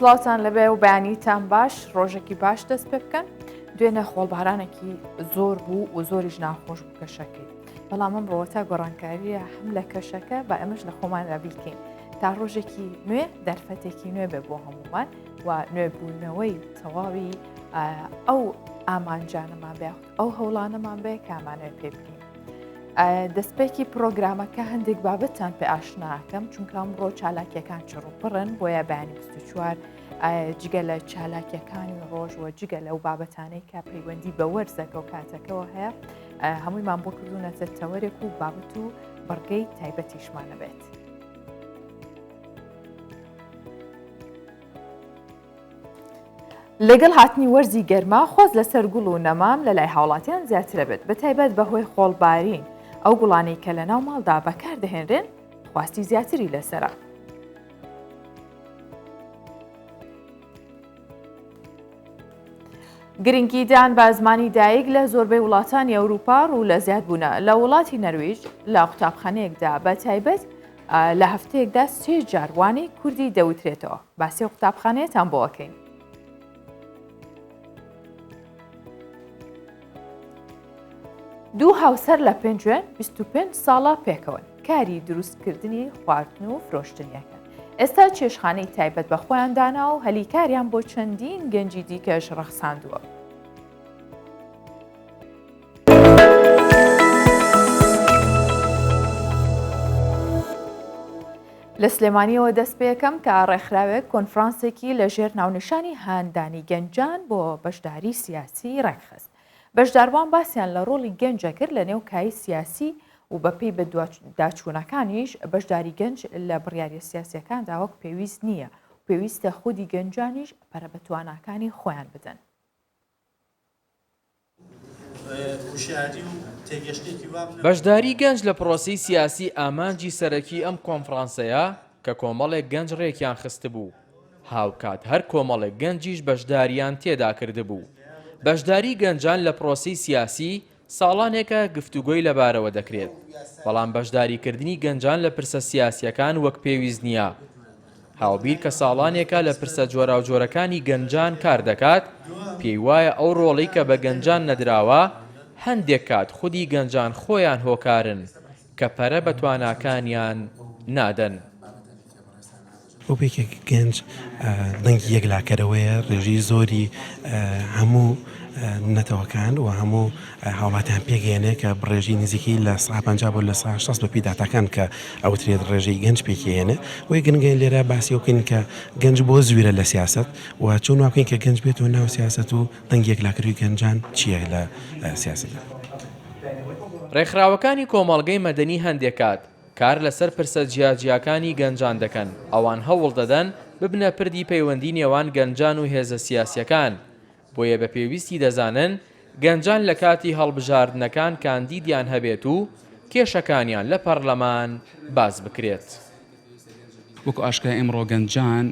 سڵاوتان لەبێ و بەیانیتان باش ڕۆژێکی باش دەست پێ بکەن دوێنە خۆڵبارانێکی زۆر بوو و زۆریش ناخۆش بوو کەشەکەی بەڵام ئەم ڕۆتە گۆڕانکاریە هەم لە کەشەکە بە ئەمەش لە خۆماندا بیکەین تا ڕۆژێکی نوێ دەرفەتێکی نوێ بێ بۆ هەمومان و نوێبوونەوەی تەواوی ئەو ئامانجانەمان بێ ئەو هەوڵانەمان بێ کامانوێ پێ بکەین. دەستپێکی پرۆگرامەکە هەندێک بابەتان پێ ئاشناکەم چونکە ئەمڕۆ چالاکیەکان چڕوپڕن بۆیە بەیانی 24 جگە لە چالاکیەکانی ڕۆژ و جگە لەو بابەتانەی کە پەیوەندی بە وەرزەکە و کاتەکەەوە هەیە هەموویمان بۆ کردوونەتە تەوەرێک و بابەت و بەڕگەی تایبەتیشمانە بێت. لەگەڵ هاتنی وەرزی گەرما خۆز لەسەر گوڵ و نەمام لە لای هاوڵاتیان زیاترە بێت بە تایبەت بەهۆی خۆڵبارین ئەو گوڵانەی کە لە ناو ماڵدا بەکاردەهێنرێن خواستی زیاتری لەسرە. گرنگیدان بە زمانی دایک لە زۆربەی وڵاتانی ئەوروپا و لە زیادبوونە لە وڵاتی نەرویج لە قوتابخانەیەکدا بە تایبەت لە هەفتەیەکدا 3 جاروانی کوردی دەوترێتەوە باسی قوتابخانەیەتان بۆەکەین. دوو هاوسەر لە پێنجوێن 25 ساڵە پێکەوەن کاری دروستکردنی خواردن و فرۆشتنیەکەن. ئێستا چێشخانەی تایبەت بە خۆیان دانا و هەلیکاریان بۆ چەندین گەنجی دیکەش ڕەخساندووە. لە سلێمانیەوە دەست پێ یەکەم کە ڕێکخراوێک کۆنفرانسێکی لەژێر ناونیشانی هاندانی گەنجان بۆ بەشداری سیاسی ڕێکخست. بەشداروان باسییان لە ڕۆڵی گەنجە کرد لە نێو کای سیاسی و بەپێی بە داچوونەکانیش بەشداری گەنج لە بڕیاریە سیاسیەکاندا وەک پێویست نییە و پێویستە خودی گەنجانیش پەرە بەتواناکانی خۆیان بدەن. بەشداری گەنج لە پرۆسی سیاسی ئامانجی سەرەکی ئەم کۆنفرانسەیە کە کۆمەڵێک گەنج ڕێکیان خست بوو هاوکات هەر کۆمەڵێک گەنجیش بەشداریان تێدا کرد بوو. بەشداری گەنجان لە پرۆسی سیاسی ساڵانێکە گفتوگۆی لەبارەوە دەکرێت بەڵام بەشداریکردنی گەنجان لە پرسە سیاسیەکان وەک پێویست نییە. هاوبیر کە ساڵانێکە لە پرسە جۆرا و جۆرەکانی گەنجان کار دەکات پێی وایە ئەو ڕۆڵی کە بە گەنجان نەدراوە هەندێک کات خودی گەنجان خۆیان هۆکارن کە پەرە بە تواناکانیان نادەن. بۆ پێکێک گەنج دەنگی یەکلاکەرەوەیە ڕێژی زۆری هەموو نەتەوەکان و هەموو هاوڵاتیان پێگەێنێ کە بڕێژی نزیکی لە 150 بۆ لە 160 بەپی داتاکان کە ئەوترێت ڕێژەی گەنج پێکێنێ وی گەنگەی لێرە باسی وکەین کە گەنج بۆ زویرە لە سیاست و چۆن واکەین کە گەنج بێتەوە ناو سیاست و دەنگی یەکلاکەروی گەنجان چییە لە سیاست. ڕێکخراوەکانی کۆمەڵگەی مەدەنی هەندێک کات کار لەسەر پرسە جیاجیاکانی گەنجان دەکەن ئەوان هەوڵ دەدەن ببنە پردی پەیوەندی نێوان گەنجان و هێزە سیاسیەکان بۆیە بە پێویستی دەزانن گەنجان لە کاتی هەڵبژاردنەکان کاندیدیان هەبێت و کێشەکانیان لە پەرلەمان باز بکرێت. وەکو ئاشکرا ئێمڕۆ گەنجان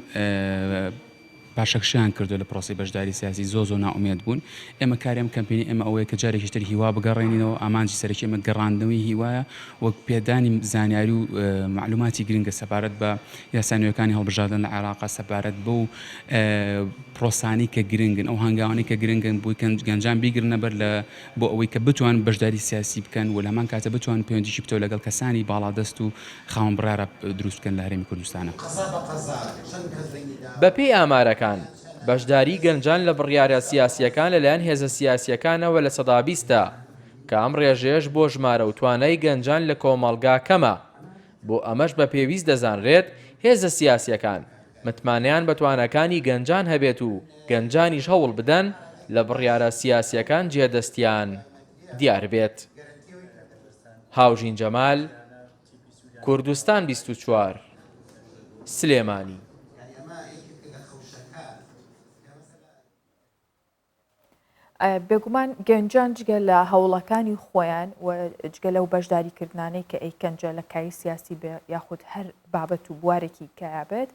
پاشەکشیان کردو لە پرۆسی بەشداری سیاسی زۆ ناومێت بوون. ئێمە کاریم کەمپینی ئێمە ئەوەیە کە جارێکی تر هیوا بگەڕێنینەوە ئامانجی سەرەکی ئێمە گەڕاندنەوەی هیوایە وەک پێدانی زانیاری و معلوماتی گرنگە سەبارەت بە یاسانویەکانی هەڵبژاردن لە عێراق سەبارەت بە و پرۆسانی کە گرنگن ئەو هەنگاوانی کە گرنگن بۆی گەنجان بیگرنە بەر بۆ ئەوەی کە بتوان بەشداری سیاسی بکەن و لە هەمان کاتە بتوان پەیوەندیشی بتەوە لەگەڵ کەسانی باڵادەست و خاوەن بڕیارە دروست بکەن لە هەرێمی کوردستانە. بەپێی ئامارەکان بەشداری گەنجان لە بڕیارە سیاسیەکان لەلایەن هێزە سیاسیەکانەوە لە 20%، کە ئەم ڕێژەیەش بۆ ژمارە و توانای گەنجان لە کۆمەڵگا کەمە. بۆ ئەمەش بە پێویست دەزانرێت هێزە سیاسیەکان متمانیان بە توانەکانی گەنجان هەبێت و گەنجانیش هەوڵ بدەن لە بڕیارە سیاسیەکان جێدەستیان دیار بێت. هاوژین جەمال، کوردستان 24 سلێمانی. بێگومان گەنجان جگە لە هەوڵەکانی خۆیان و جگە لەو بەشداریکردانەی کە ئەیکەنجە لە کاری سیاسی بێ یاخود هەر بابەت و بوارێکی کە بێت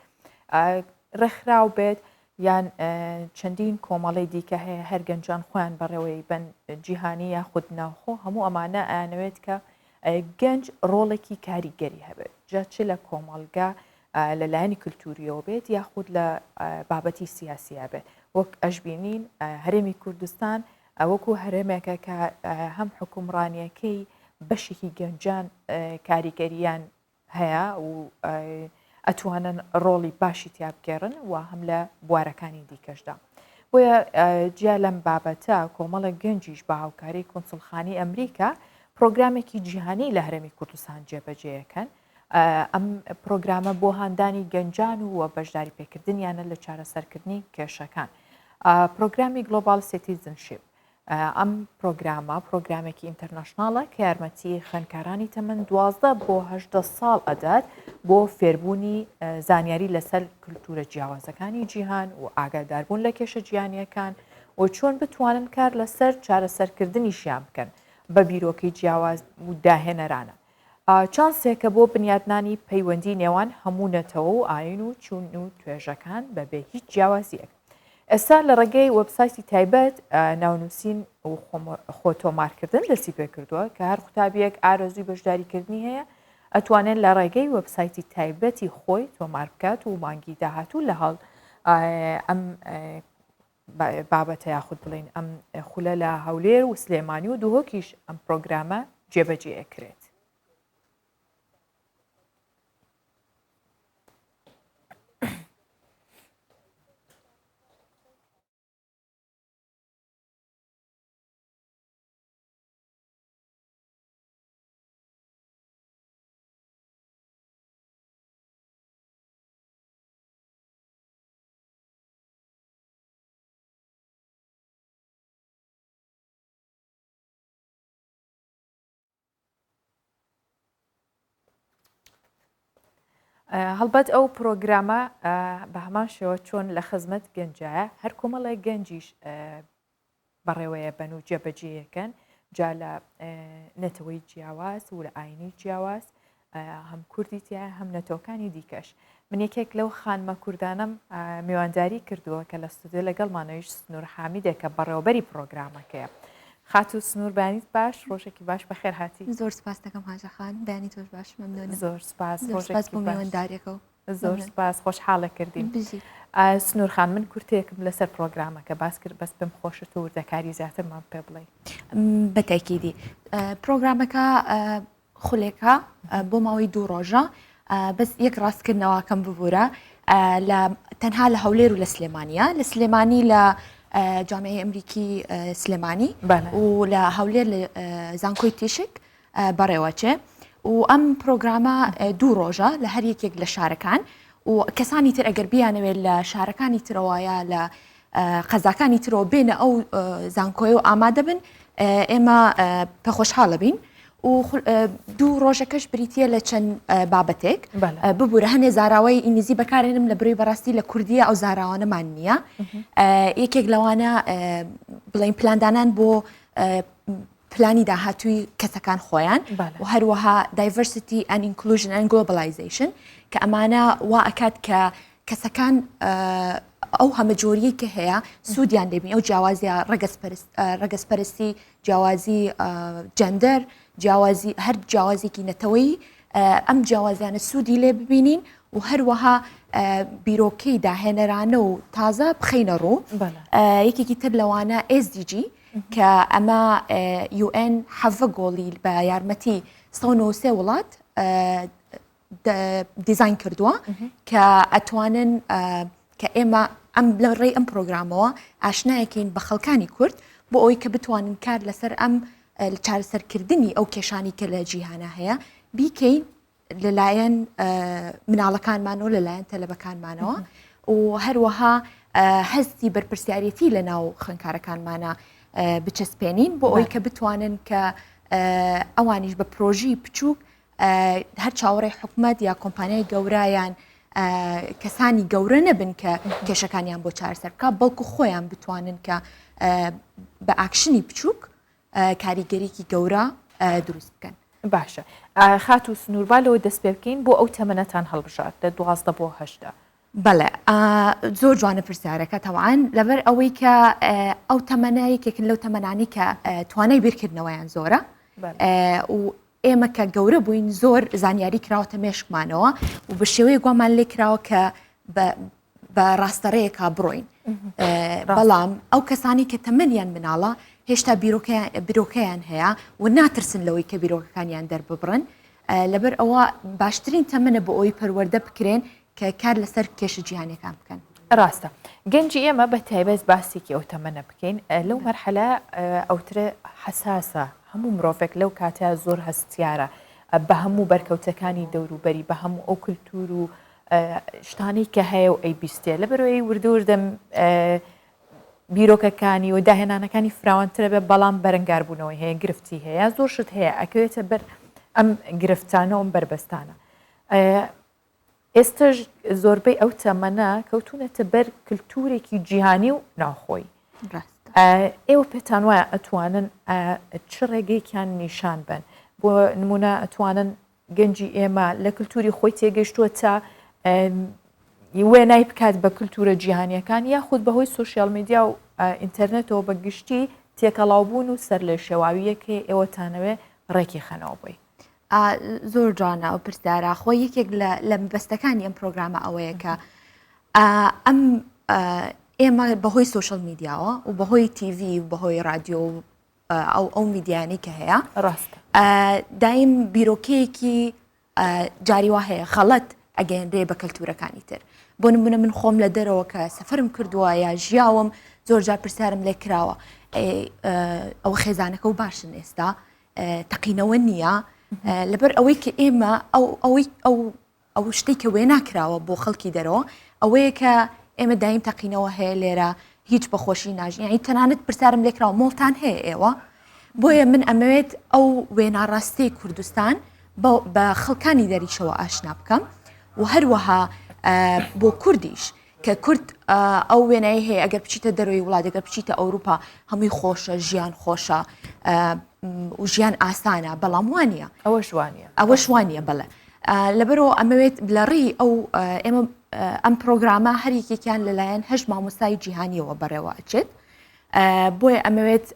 ڕێکخراو بێت یان چەندین کۆمەڵی دیکە هەیە هەر گەنجان خۆیان بەڕێوەی بن جیهانی یاخود ناوخۆ هەموو ئەمانە ئەیانەوێت کە گەنج ڕۆڵێکی کاریگەری هەبێت جا چ لە کۆمەڵگا لەلایەنی کللتوریەوە بێت یاخود لە بابەتی سیاسیە بێت وەک ئەشبینین هەرێمی کوردستان وەکو هەرێمێکە کە هەم حکومڕانیەکەی بەشێکی گەنجان کاریگەریان هەیە و ئەتوانن ڕۆڵی باشی تیابگەڕن و هەم لە بوارەکانی دیکەشدا بۆیە جیا لەم بابەتە کۆمەڵە گەنجیش بە هاوکاری کۆنسڵخانی ئەمریکا پرۆگرامێکی جیهانی لە هەرێمی کوردستان جێبەجێیەکەن ئەم پرۆگرامە بۆ هاندانی گەنجان و بەشداری پێکردنیانە لە چارەسەرکردنی کێشەکان پرۆگرامی گلۆبال سیتیزنشیپ ئەم پرۆگرامێکی ئینتەرنەشناڵە کە یارمەتی خوێندکارانی تەمەن 12 بۆ 18 ساڵ ئەدات بۆ فێربوونی زانیاری لەسەر کللتورە جیاوازەکانی جیهان و ئاگاداربوون لە کێشە جیهانیەکان و چۆن بتوانن کار لەسەر چارەسەرکردنیشیان بکەن بە بیرۆکەی جیاواز و داهێنەرانە چانسێکە بۆ بنیادنانی پەیوەندی نێوان هەموو نەتەوە و ئاین و چون و توێژەکان بەبێ هیچ جیاوازیەک ئێستا لە ڕێگەی وەبسایتی تایبەت ناونووسین و خۆتۆمارکردن دەستی پێ کردووە کە هەر قوتابیەک ئارەزوی بەشداریکردنی هەیە ئەتوانێت لە ڕێگەی وەبسایتی تایبەتی خۆی تۆمار بکات و مانگی داهاتوو لە هەڵ ئەم بابەتە یاخود بڵین ئەم خولە لە هەولێر و سلێمانی و دووهۆکیش ئەم پرۆگرامە جێبەجێکرێت. هەڵبەت ئەو پرۆگرامە بە هەمان شێوە چۆن لە خزمەت گەنجایە هەر کۆمەڵی گەنجیش بەڕێوەیە بن و جێبەجێیەکەن جا لە نەتەوەی جیاواز و لە ئاینی جیاواز هەم کوردی تایە هەم نەتۆکانی دیکەش من یەکێک لەو خانمە کوردانم میوانداری کردووە کە لە ستودیۆ لەگەڵمانەوەیش سنوور حامیدێکە بەڕێوەبەری پرۆگرامەکەیە خات و سنوور بانیت باش ڕۆژێکی باش بەخێر هاتی زۆر سپاس دەکەم حاجەخان بانی تۆش باش مەمنونە زۆر سپاس بۆ میوانداریەکەەوە زۆر سپاس خۆشحاڵە کردین سنوورخان من کورتێکم لەسەر پرۆگرامەکە باس کرد بەس پێم خۆشت و وردەکاری زیاترمان پێ بڵێ بەتاکیدی پرۆگرامەکە خولێکە بۆ ماوەی 2 ڕۆژە بەس یەک ڕاستکردنەوەکەم ببوورە تەنها لە هەولێر و لە سلێمانیە لە سلێمانی لە جامعی ئەمریکی سلێمانی و لە هەولێر لە زانکۆی تیشک بەڕێوەچێ و ئەم پرۆگرامە 2 ڕۆژە لە هەر یەکێک لە شارەکان و کەسانی تر ئەگەر بیانەوێت لە شارەکانی ترەوەیە لە قەزاکانی ترەوە بێنە ئەو زانکۆی و ئامادە بن ئێمە پێخۆشحاڵە بین و 2 ڕۆژەکەش بریتە لە چەند بابەتێک ببوورە هەنێ زاراوەی ئینگلیزی بەکارێنم لە بڕی بەڕاستی لە کوردیە ئەو زاراوانەمان نییە یەکێک لەوانە بڵین پلاندانان بۆ پلانی داهاتووی کەسەکان خۆیان و هەروەها diversity and inclusion and globalization کە ئەمانە وا ئەکات کە کەسەکان ئەو هەمە جۆریە کە هەیە سوودیان دەبین ئەو جیاوازیە ڕەگەزپەرستی جیاوازی جەندەر جیاوازی هەر جیاوازێکی نەتەوەی ئەم جیاوازیانە سوودی لێ ببینین و هەروەها بیرۆکەی داهێنەرانە و تازە بخەینە ڕوو یەکێکی تر لەوانە SDG کە ئەمە UN حەڤە گۆڵی بە یارمەتی 193 وڵات دیزاین کردووە کە ئەتوانن کە ئێمە ئەم لە ڕێی ئەم پرۆگرامەوە ئاشنایەکەین بە خەڵکانی کورد بۆ ئەوی کە بتوانن کار لەسەر ئەم چارەسەرکردنی ئەو کێشانی کە لە جیهانە هەیە بیکەین لەلایەن مناڵەکانمانەوە لەلایەن تەلەبەکانمانەوە و هەروەها هەستی بەرپرسیارەتی لە ناو خوێندکارەکانمانە بچەسپێنین بۆ ئەوی کە بتوانن کە ئەوانیش بە پرۆژی بچووک هەر چاوەڕێی حکومەت یا کۆمپانیای گەورایان کەسانی گەورە نەبن کە کێشەکانیان بۆ چارەسەر بکە بەڵکو خۆیان بتوانن کە بە ئاکشنی بچووک کاریگەریکی گەورە دروست بکەن. باشە خات و سنووربالەوە دەست پێ بکەین بۆ ئەو تەمەنەتان هەڵبژات لە 12 بۆ 8. بەڵێ زۆر جوانە پرسیارەکە تەواان لەبەر ئەوەی کە ئەو تەمەنە یەکێکن لەو تەمەنانی کە توانای بیرکردنەوەیان زۆرە و ئێمە کە گەورە بووین زۆر زانیاری کراوەتە مێشکمانەوە و بە شێوەیە گومان لێ کراوە کە بە ڕاستەڕەیەکا بڕۆین بەڵام ئەو کەسانی کە تەمەنیان مناڵە هێشتا بیرۆکەیان هەیە و ناترسن لەوەی کە بیرۆکەکانیان دەرببڕن لەبەر ئەوە باشترین تەمەنە بۆ ئەوی پەروەردە بکرێن کە کار لەسەر کێشە جیهانیەکان بکەن. ڕاستە گەنجی ئێمە بە تایبەت باسێکی ئەو تەمەنە بکەین لەو مەرحەلە ئەوترە حساسە هەموو مرۆڤێک لەو کاتە زۆر هەستیارە بە هەموو بەرکەوتەکانی دەوروبەری بە هەموو ئەو کولتور و شتانی کە هەیە و ئەی بیستێ لەبەرەوەی وردوردەم بیرۆکەکانی و داهێنانەکانی فراوانترە بێ بەڵام بەرەنگاربوونەوەی هەیە گرفتی هەیە زۆر شت هەیە ئەکەوێتە بەر ئەم گرفتانە و بربەستانە ئێستاش زۆربەی ئەو تەمەنە کەوتونەتە بەر کللتورێکی جیهانی و ناوخۆی ئێوە پێتان وایە ئەتوانن چ ڕێگەیەکیان نیشان بن بۆ نمونە ئەتوانن گەنجی ئێمە لە کللتوری خۆی تێگەشتووە تا وێنای بکات بە کللتورە جیهانیەکان یاخود بەهۆی سوۆشیال میدیا و ئینتەرنێتەوە بە گشتی تێکەڵاوبوون و سەر لە شێواویەکە ئێوەتانەوێ ڕێکی خەنەوە بووی. زۆر جوانە ئەو پرسیارە خۆی یەکێک لە مەبەستەکانی ئەم پرۆگرامە ئەوەیە کە ئەم ئێمە بەهۆی سوۆشیال میدیاوە و بەهۆی تیڤ و بەهۆی رادیۆ ئەو میدیانی کە هەیە ڕاستە دایم بیرۆکەیەکی جاریوا هەیە خەڵەت ئەگەیەنرێ بە کەلتورەکانی تر بۆ نمونە من خۆم لە دەرەوە کە سەفرم کردووە یا ژیاوم زۆر جار پرسیارم لێ کراوە ئەو خێزانەکە و باشن ئێستا تەقینەوە نییە لەبەر ئەوەی کە ئێمە ئەو شتێک کە وێ ناکراوە بۆ خەڵکی دەرەوە ئەوەیە کە ئێمە دایم تەقینەوە هەیە لێرە هیچ بەخۆشی ناژین یعنی تەنانەت پرسیارم لێکراوە مۆڵتان هەیە ئێوە بۆیە من ئەمەوێت ئەو وێناڕاستی کوردستان بە خەڵکانی دەریشەوە ئاشنا بکەم و هەروەها بۆ کوردیش کە کورد ئەو وێنایی هەیە ئەگەر بچیتە دەروی وڵات ئەگەر بچیتە ئەوروپا هەمووی خۆشە ژیان خۆشە و ژیان ئاسانە بەڵام وانە ئەوە شوانە بڵێ لەبەرەوە ئەمەوێت لەڕێی ئەو ئێمە ئەم پرۆگرامە هەریەکێکیان لەلایەن هەشت مامۆستای جیهانیەوە بەڕێوە ئەچێت بۆیە ئەمەوێت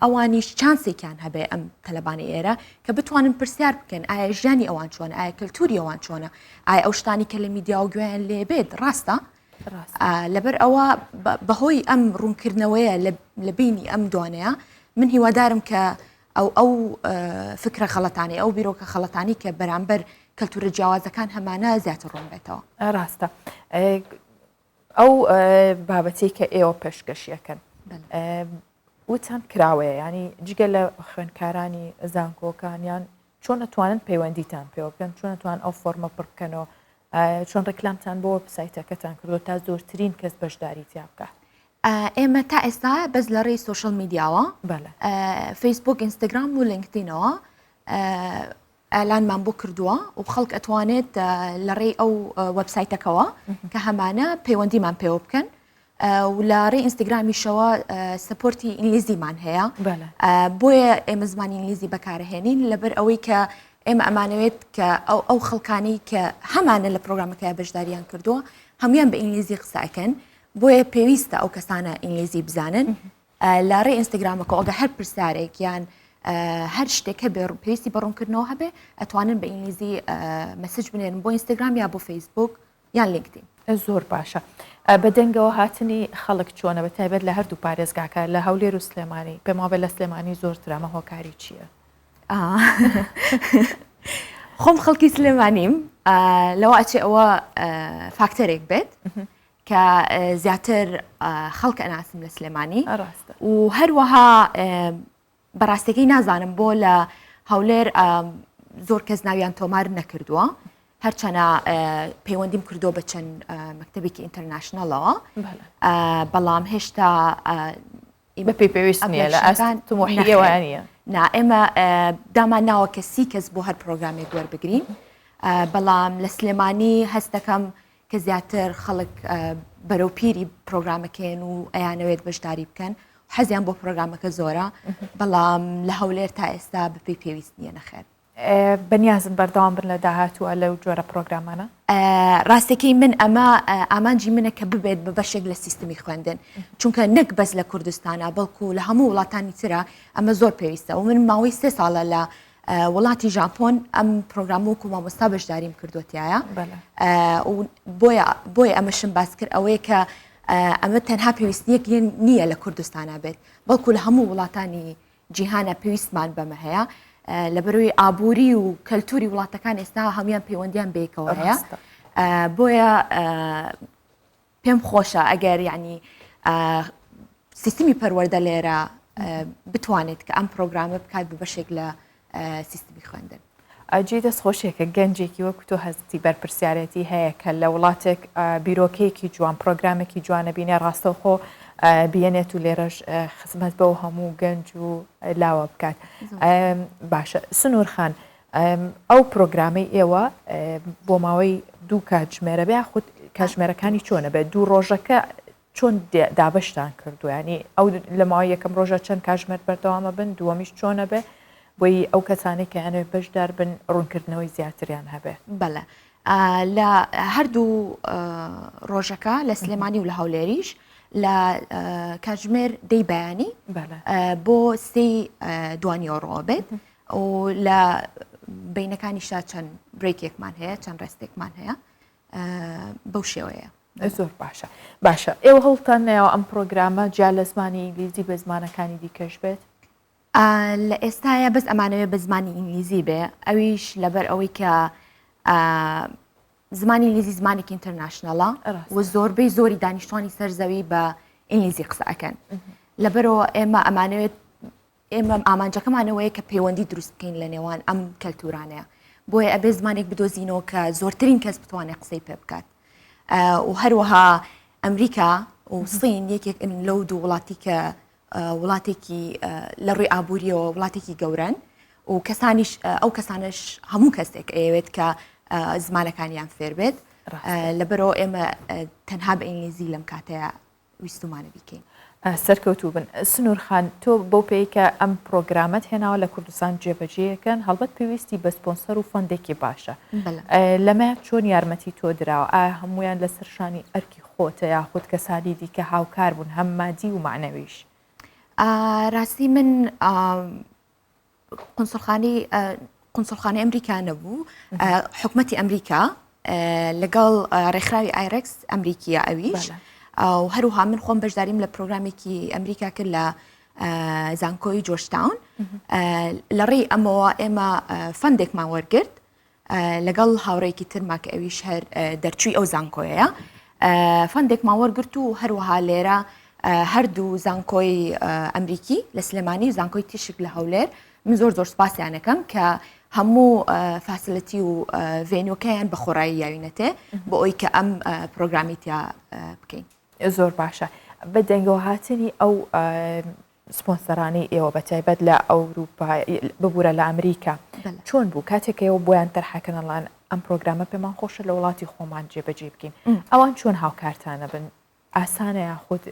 ئەوانیش چانسێکیان هەبێ ئەم تەلەبانی ئێرە کە بتوانن پرسیار بکەن ئایا ژیانی ئەوان چۆنە ئایا کللتوری ئەوان چۆنە ئایا ئەو شتانی کە لە میدیا و گوێیان لێبێت ڕاستە لەبەر ئەوە بەهۆی ئەم ڕوونکردنەوەیە لە بینی ئەم دوانەیە من هیوادارم کە ئەو فکرە خەڵەتانی ئەو بیرۆکە خەڵەتانی کە بەرامبەر کەلتورە جیاوازەکان هەمانە زیاتر ڕوون بێتەوە ڕاستە ئەو بابەتی کە ئێوە پێشکەشیەکەن وتان کراوەیە ینی جگە لە خوێندکارانی زانکۆکانیان چۆن ئەتوانن پەیوەندیتان پێوە بکەن چۆن ئەتوان ئەو فۆرمە پڕ بکەنەوە چۆن ڕێکلامتان بۆ سایتەکەتان کردو تا زۆرترین کەس بەشداری تیا بکە ئێمە تا ئێستا بەس لە ڕێی سوۆشیال میدیاوە فەیسبوک ئینستاگرام و لینکدینەوە ئەلانمان بۆ کردووە و خەڵک ئەتوانێت لە ڕێی ئەو وەبسایتەکەەوە کە هەمانە پەیوەندیمان پێوە بکەن و لە ڕێی ئینستاگرامیشەوە سپۆرتی ئینگلیزیمان هەیە بۆیە ئێمە زمانی ئینگلیزی بەکارهێنین لەبەر ئەوەی کە ئێمە ئەمانەوێت کە ئەو خەڵکانی کە هەمانە لە پرۆگرامەکە بەشداریان کردووە هەمویان بە ئینگلیزی قسەکەن بۆیە پێویستە ئەو کەسانە ئینگلیزی بزانن لە ڕێی ئینستاگرامەکە ئەگە هەر پرسیارێک یان هەر شتێکە بێ پێویستی بەڕوونکردنەوە هەبێ ئەتوانن بە ئینگلیزی مەسج بنێن بۆ ئینستاگرام یا بۆ فەیسبوک یان لینکدین زۆر باشە بەدەنگەوە هاتنی خەڵک چۆنە بە تایبەت لە هەردوو پارێزگاکە لە هەولێر و سلێمانی پێما بە لە سلێمانی زۆرترە ئەمە هۆکاری چییە؟ خۆم خەڵکی سلێمانیم لەوە ئەچێ ئەوە فاکتەرێک بێت کە زیاتر خەڵک ئەناسم لە سلێمانی و هەروەها بەڕاستەکەی نازانم بۆ لە هەولێر زۆر کەس ناویان تۆمار نەکردووە هەرچەنە پەیوەندیم کردو بە چەند مەکتەبێکی ئینتەرناشنەڵەوە بەڵام هێشتا بە پێی پێویست نییە لە ئەستان تۆمۆحیەوەیانە نا ئێمە دامان ناوە کە 30 کەس بۆ هەر پرۆگرامێک وەربگرین بەڵام لە سلێمانی هەستەکەم کە زیاتر خەڵک بەرەو پیری پرۆگرامەکەن و ئەیانەوێت بەشداری بکەن حەزیان بۆ پرۆگرامەکە زۆرە بەڵام لە هەولێر تا ئێستا بەپێی پێویست نییە نەخێر بەنیازن بەردەوام بن لە داهاتووە لەو جۆرە پرۆگرامانە ڕاستەکەی من ئەمە ئامانجی منە کە ببێت بە بەشێک لە سیستمی خوێندن چونکە نەک بەس لە کوردستانە بەڵکو لە هەموو وڵاتانی ترە ئەمە زۆر پێویستە و من ماوەی 3 ساڵە لە وڵاتی ژاپۆن ئەم پرۆگرام وەکو مامۆستا بەشداریم کردوتیایە بۆیە ئەمەشم باس کرد ئەوەیە کە ئەمە تەنها پێویستیەک نییە لە کوردستانە بێت بەڵکو لە هەموو وڵاتانی جیهانە پێویستمان بەمە هەیە لەبەرەوەی ئابووری و کەلتوری وڵاتەکان ئێستا هەمویان پەیوەندیان بێکەوە هەیە بۆیە پێم خۆشە ئەگەر یعنی سیستمی پەروەردە لێرە بتوانێت کە ئەم پرۆگرامە بکات بە بەشێک لە سیستمی خوێندن. ئەجێ دەستخۆشێکە گەنجێکی وەکو تۆ هەستی بەرپرسیارەتی هەیە کە لە وڵاتێک بیرۆکەیەکی جوان پرۆگرامێکی جوانە بینێ ڕاستەوخۆ بێنێت و لێرەش خزمەت بەو هەموو گەنج و لاوە بکات. باشە سنوور خان ئەو پرۆگرامی ئێوە بۆ ماوەی دوو کاتژمێرە بێ خودت کاتژمێرەکانی چۆنە بێت دوو ڕۆژەکە چۆن دابشتان کردو ینی ئەو لە ماوەی یەکەم ڕۆژە چەند کاتژمێر بەردەوامە بن دووەمیش چۆنە بێ بۆی ئەو کەسانێک کە ئەنوێ بەشدار بن ڕوونکردنەوەی زیاتریان هەبێ. بەڵێ لە هەردوو ڕۆژەکە لە سلێمانی و لە هەولێریش لە کاتژمێر دەی بەیانی بۆ سێ دوانیۆڕۆ بێت و لە بینەکانیشتا چەند برێکێکمان هەیە چەند ڕێستێکمان هەیە بەو شێوەیە. زۆر باشە باشە ئێوە هەڵتان نەوە ئەم پرۆگرامە جا لە زمانی ئینگلیزی بە زمانەکانی دیکەش بێت؟ لە ئێستاە بەس ئەمانەوێت بە زمانی ئینگلیزی بێ ئەویش لەبەر ئەوەی کە زمانی ئینگلیزی زمانێکی ئینتەرناشنەڵە و زۆربەی زۆری دانیشتوانی سەرزەوی بە ئینگلیزی قسە ئەکەن لەبەرەوە ئێمە ئەمانەوێت ئێمە ئامانجەکەمانەوەیە کە پەیوەندی دروست بکەین لە نێوان ئەم کەلتورانەیە بۆیە ئەبێ زمانێک بدۆزینەوە کە زۆرترین کەس بتوانێت قسەی پێ بکات و هەروەها ئەمریکا و سین یەکێک لەو دوو وڵاتی کە وڵاتێکی لە ڕووی ئابوووریەوە وڵاتێکی گەورن و کەسانیش ئەو کەسانش هەموو کەسێک ئەوێت کە زمانەکانیان فێر بێت لەبەرەوە ئێمە تەنها بە ئینگلیزی لەم کاتەیە ویستمانە بیکەین. سەرکەوتوو بن سنوور خان تۆ بۆ پێی کە ئەم پرۆگرامەت هێناوە لە کوردستان جێبەجێیەکەن هەڵبەت پێویستی بە سپۆنسەر و فۆندێکی باشە لەمە چۆن یارمەتی تۆ درراوە ئایا هەمویان لە سەرشانی ئەرکی خۆتە یاخود کەسانی دیکە هاوکار بوون هەم مادی و معنەویش؟ ڕاستی من قونسڵخانەی ئەمریکا نەبوو حکوومەتی ئەمریکا لەگەڵ ڕێکخراوی ئایرەکس ئەمریکیە ئەویش و هەروها من خۆم بەشداریم لە پرۆگرامێکی ئەمریکا کرد لە زانکۆی جۆرجتاون لە ڕێی ئەمەوە ئێمە فەندێکمان وەرگرت لەگەڵ هاوڕێکی ترما کە ئەویش هەر دەرچووی ئەو زانکۆیە فەندێکمان وەرگرت و هەروەها لێرە هەردوو زانکۆی ئەمریکی لە سلێمانی و زانکۆی تیشک لە هەولێر من زۆر سپاسیانەکەم کە هەموو فاسیلەتی و ڤێنیۆکەیان بە خۆڕایی یاوینەتێ بۆ ئەوی کە ئەم پرۆگرامیتیا بکەین. زۆر باشە بە دەنگەوە هاتنی ئەو سپۆنسەرانی ئێوە بە تایبەت لە ئەوروپا ببوورە لە ئەمریکا چۆن بوو کاتێک ئێوە بۆیان تەرحەکەنەڵان ئەم پرۆگرامە پێمان خۆشە لە وڵاتی خۆمان جێبەجێ بکەین ئەوان چۆن هاوکارتانە بن ئاسانە یاخود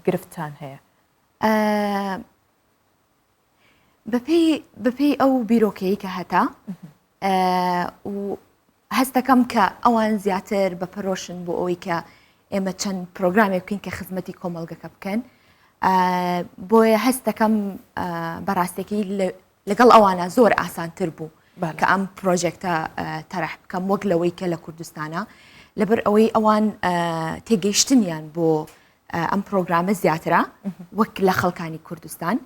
گرفتان هەیە؟ بەپێی ئەو بیرۆکەیە کە هەتا و هەستەکەم کە ئەوان زیاتر بەپەرۆشن بۆ ئەوەی کە ئێمە چەند پرۆگرامێک بکەین کە خزمەتی کۆمەڵگەکە بکەن بۆیە هەستەکەم بەڕاستێکی لەگەڵ ئەوانە زۆر ئاسانتر بوو کە ئەم پرۆژێکتە تەرەح بکەم وەک لەوەی کە لە کوردستانە لەبەر ئەوەی ئەوان تێگەیشتنیان بۆ ئەم پرۆگرامە زیاترە وەک لە خەڵکانی کوردستان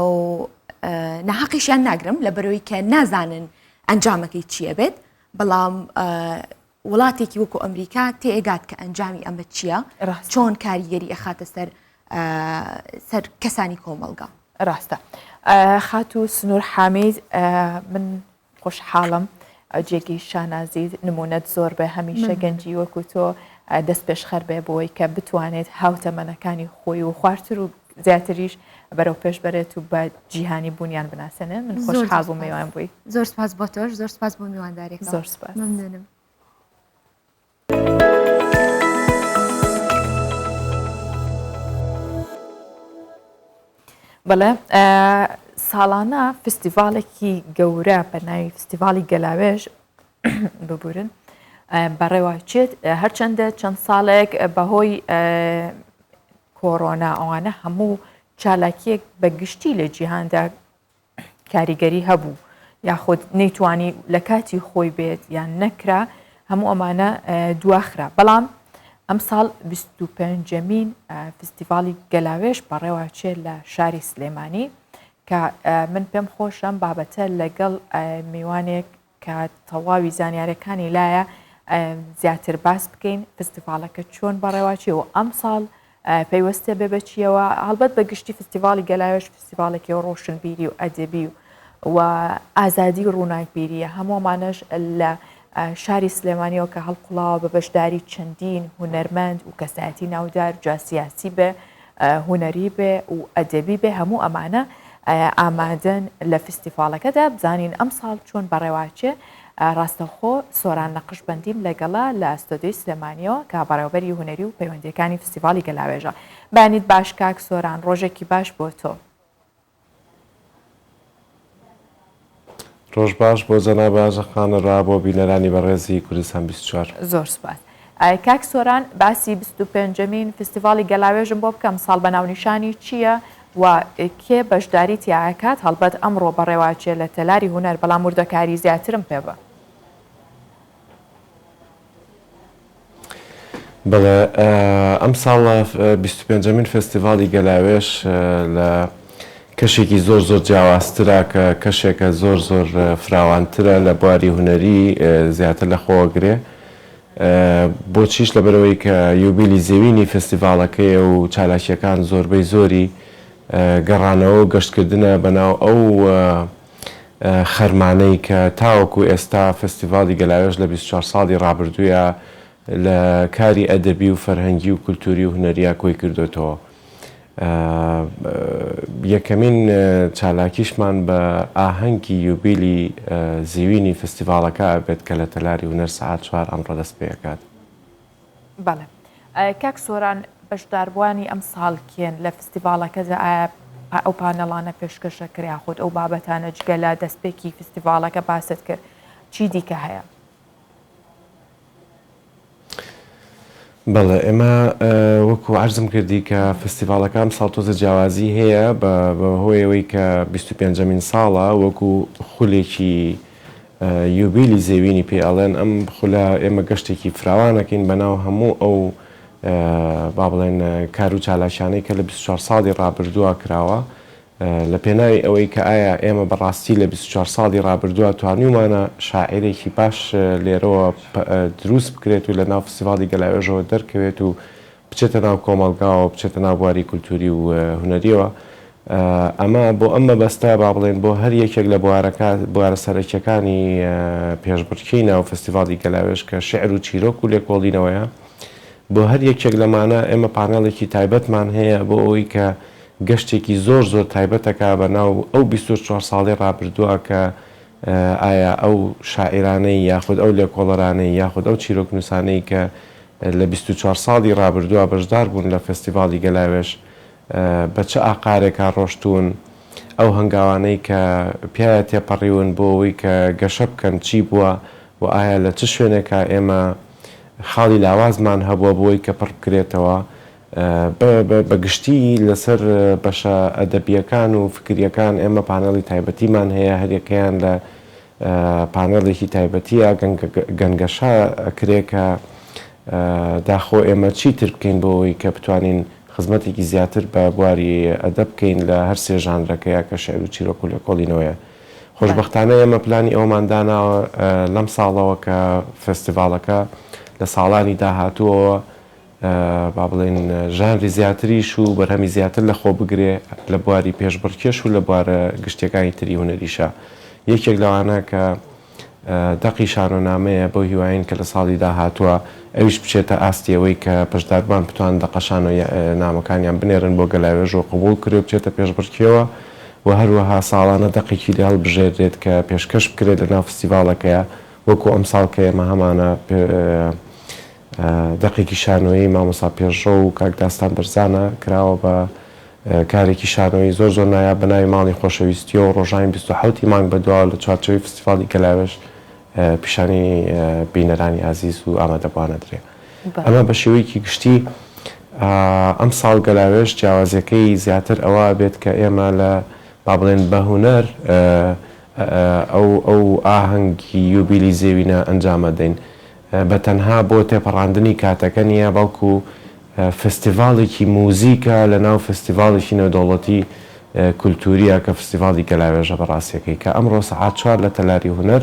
و نەحەقیشیان ناگرم لەبەرەوەی کە نازانن ئەنجامەکەی چییە بێت بەڵام وڵاتێکی وەکو ئەمریکا تێگات کە ئەنجامی ئەمە چییە چۆن کاریگەری ئەخاتە سەر کەسانی کۆمەڵگا. ڕاستە خاتو سنوور حامید من خۆشحاڵم جێگی شانازی نمونەت زۆر بە هەمیشە گەنجی وەکو تۆ دەست پێشخەر بێ بۆی کە بتوانێت هاوتەمەنەکانی خۆی و خوارتر و زیاتریش بەرەو پێش بەرێت و بە جیهانی بوونیان بناسەنن من خۆشحاڵ بوو میوان بووی. زۆر سپاس بۆ تۆش زۆر سپاس بۆ میواندارێک. زۆر سپاس. ممنونم. بەڵێ ساڵانە فستیڤالێکی گەورە بە ناوی فستیڤالی گەلاوێژ ببورن بەڕێوایچێت هەرچەندە چەند ساڵێک بەهۆی کۆڕۆنا ئەوانە هەموو چالاکیەک بە گشتی لە جیهاندا کاریگەری هەبوو یاخود نەیتوانی لە کاتی خۆی بێت یان نەکرا هەموو ئەمانە دواخرا بەڵام ئەم ساڵ 25مین فستیڤالی گەلاوێش بەڕێوەچێت لە شاری سلێمانی کە من پێم خۆشم بابەتە لەگەڵ میوانێک کە تەواوی زانیاریەکانی لایە زیاتر باس بکەین فستیڤالەکە چۆن بەڕێواچی و ئەم ساڵ پەیوەستە بێ بەچیەوە هەڵبەت بە گشتی فستیڤالی گەلاوێش فستیڤالێکی ڕۆشنبیری و ئەدەبی و ئازادی ڕووناکبیریە هەموومانەش لە شاری سلێمانیەوە کە هەڵقڵاوە بە بەشداری چەندین هونەرمەند و کەسایەتی ناودار جاسیاسی بێ هونەری بێ و ئەدەبی بێ هەموو ئەمانە ئامادەن لە فستیڤالەکەدا بزانین ئەم ساڵ چۆن بەڕێواچێ ڕاستەخۆ سۆران نەقشبەندیم لەگەڵا لە ئەستۆدیۆی سلێمانیەوە کە بەڕێوەبەری هونەری و پەیوەندیەکانی فستیڤالی گەلاوێژە بانیت باش کاک سۆران ڕۆژێکی باش بۆ تۆ ڕۆژ باش بۆ جەناب ئاژەخانەڕا بۆ بینەرانی بەڕێزی کوردستان 24 زۆر سپاس کاک سۆران باسی 25مین فستیڤالی گەلاوێژم بۆ بکەم ساڵ بە ناونیشانی چییە و کێ بەشداری تیاکات هەڵبەت ئەمڕۆ بەڕێواچێ لە تەلاری هونەر بەڵام وردەکاری زیاترم پێ بە بەڵێ ئەم ساڵە 25مین فستیڤالی گەلاوێش لە کەشێکی زۆر زۆر جیاوازترە کە کەشێکە زۆر زۆر فراوانترە لە بواری هونەری زیاتر لە خۆگرێ بۆچیش لەبەرەوەی کە یوبیلی زێوینی فستیڤالەکەیە و چالاکیەکان زۆربەی زۆری گەڕانەوە و گەشتکردنە بەناو ئەو خەرمانەی کە تاوەکو ئێستا فستیڤالی گەلاوێژ لە 24 ساڵی ڕابردوویە لە کاری ئەدەبی و فەرهەنگی و کولتوری و هونەریە کۆی کردوێتەوە یەکەمین چالاکیشمان بە ئاهەنگی یوبیلی زیوینی فستیڤالەکە بێت کە لە تەلاری هونەر سەعات 4 ئەمڕۆ دەست پێکات بەڵێ کاک سۆران بەشداربووانی ئەم ساڵکێن لە فستیڤالەکەدا ئایا ئەو پانەڵانە پێشکەشە کریا خۆت ئەو بابەتانە جگە لە دەستپێکی فستیڤالەکە باست کرد چی دیکە هەیە؟ بەڵێ ئێمە وەکو عەرزم کردی کە فستیڤالەکە ساڵ تۆزە جیاوازی هەیە بەهۆی ئەوەی کە 25مین ساڵە وەکو خولێکی یوبیلی زێوینی پێ ئەڵێن ئەم خولە ئێمە گەشتێکی فراوانەکەین بەناو هەموو ئەو با بڵێن کار و چالاکیانەی کە لە 24 ساڵی ڕابردووە کراوە لە پێناوی ئەوەی کە ئایا ئێمە بەڕاستی لە 24 ساڵی ڕابردووە توانیمانە شاعیرێکی باش لێرەوە دروست بکرێت و لە ناو فستیڤالی گەلاوێژەوە دەرکەوێت و بچێتە ناو کۆمەڵگاوە بچێتە ناو بواری کولتوری و هونەریەوە ئەمە بۆ ئەمە بەستە با بڵێن بۆ هەر یەکێک لە بوارە سەرەکیەکانی پێشبڕکێی ناو فستیڤالی گەلاوێژ کە شێعر و چیرۆک و لێکۆڵینەوەیە بۆ هەر یەکێک لەمانە ئێمە پانەڵێکی تایبەتمان هەیە بۆ ئەوەی کە گەشتێکی زۆر زۆر تایبەتەکە بە ناو ئەو 24 ساڵی ڕابردووە کە ئایا ئەو شاعیرانەی یاخود ئەو لێکۆڵەرانەی یاخود ئەو چیرۆکنووسانەی کە لە 24 ساڵی ڕابردووە بەشدار بوون لە فستیڤالی گەلاوێژ بە چه ئاقارێکا ڕۆشتون ئەو هەنگاوانەی کە پیاە تێپەڕیون بۆ ئەوەی کە گەشە بکەن چی بووە و ئایا لە چ شوێنێکە ئێمە خاڵی لاوازمان هەبووە بۆی کە پڕ بکرێتەوە بەگشتی لەسەر بەشە ئەدەبیەکان و فکریەکان ئێمە پانەڵی تایبەتیمان هەیە هەریەکەیان لە پانەڵێکی تایبەتیە گەنگەشە کرێکە داخۆ ئێمە چیتر بکەین بۆ ئەوەی کە بتوانین خزمەتێکی زیاتر بە بواری ئەدەب بکەین لە هەر سێ ژانرەکەیە کە شێعر و چیرۆک و لێکۆڵینەوەیە خۆشبەختانە ئێمە پلانی ئەومان داناوە لەم ساڵەوە کە فستیڤالەکە لە ساڵانی داهاتووەوە با بڵێن ژانری زیاتریش و بەرهەمی زیاتر لە خۆ بگرێ لە بواری پێشبڕکێش و لە بوارە گشتەکانی تری هونەریشە یەکێک لەوانە کە دەقی شارۆنامەیە بۆ هیواین کە لە ساڵی داهاتووە ئەویش بچێتە ئاستیەوەی کە پشداربان بتوان دەقەشان و نامەکانیان بنێرن بۆ گەلاوێژ و قبول کرێ بچێتە پێشبڕکێەوە و هەروەها ساڵانە دەقێکی لێ هەڵبژێرێت کە پێشکەش بکرێت لە ناو فستیڤالەکەیە وەکو ئەم ساڵ کە ئێمە هەمانە دەقێکی شانۆیی مامۆستا پێشڕۆ و کاک داستان بەرزانە کراوە بە کارێکی شانۆیی زۆر زۆر نایاب بە ناوی ماڵی خۆشەویستیەوە و ڕۆژانی 27 مانگ بەدواوە لە چوارچەوەی فستیڤالی گەلاوێژ پیشانی بینەرانی ئازیز و ئامادەبوانە درێ ئەمە بە شێوەیەکی گشتی ئەم ساڵ گەلاوێژ جیاوازیەکەی زیاتر ئەوە بێت کە ئێمە لە با بڵێن بە هونەر ئەو ئاهەنگی یوبیلی زێوینە ئەنجامە دەین بە تەنها بۆ تێپەڕاندنی کاتەکە نیە بەڵکو فستیڤاڵێکی موزیکە لە ناو فستیڤاڵێکی نێودەوڵەتی کولتوریە کە فستیڤاڵی گەلاوێژە بەڕاستیەکەی کە ئەمڕۆ سەعات 4 لە تەلاری هونەر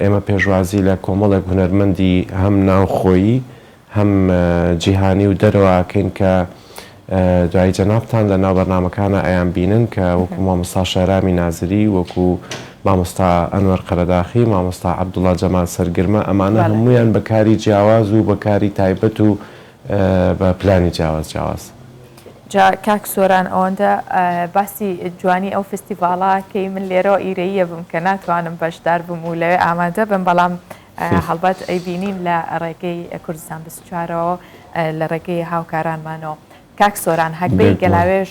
ئێمە پێشوازی لە کۆمەڵێک هونەرمەندی هەم ناوخۆیی هەم جیهانی و دەرەوەکەین کە دوای جەنابتان لە ناو بەرنامەکانە ئەیان بینن کە وەکو مامۆستا شەرامی نازری وەکو مامۆستا ئەنوەر قەرەداخی مامۆستا عەبدوڵڵا جەمال سەرگرمە ئەمانە هەموویان بەکاری جیاواز و بەکاری تایبەت و بە پلانی جیاواز جا کاک سۆران ئەوەندە باسی جوانی ئەو فستیڤاڵەکەی من لێرە ئیرەیە بم کە ناتوانم بەشدار بم و لەوێ ئامادە بم بەڵام هەڵبەت ئەیبینین لە ڕێگەی کوردستان 24ەوە لە ڕێگەی هاوکارانمانەوە کاک سۆران هەکبەی گەلاوێژ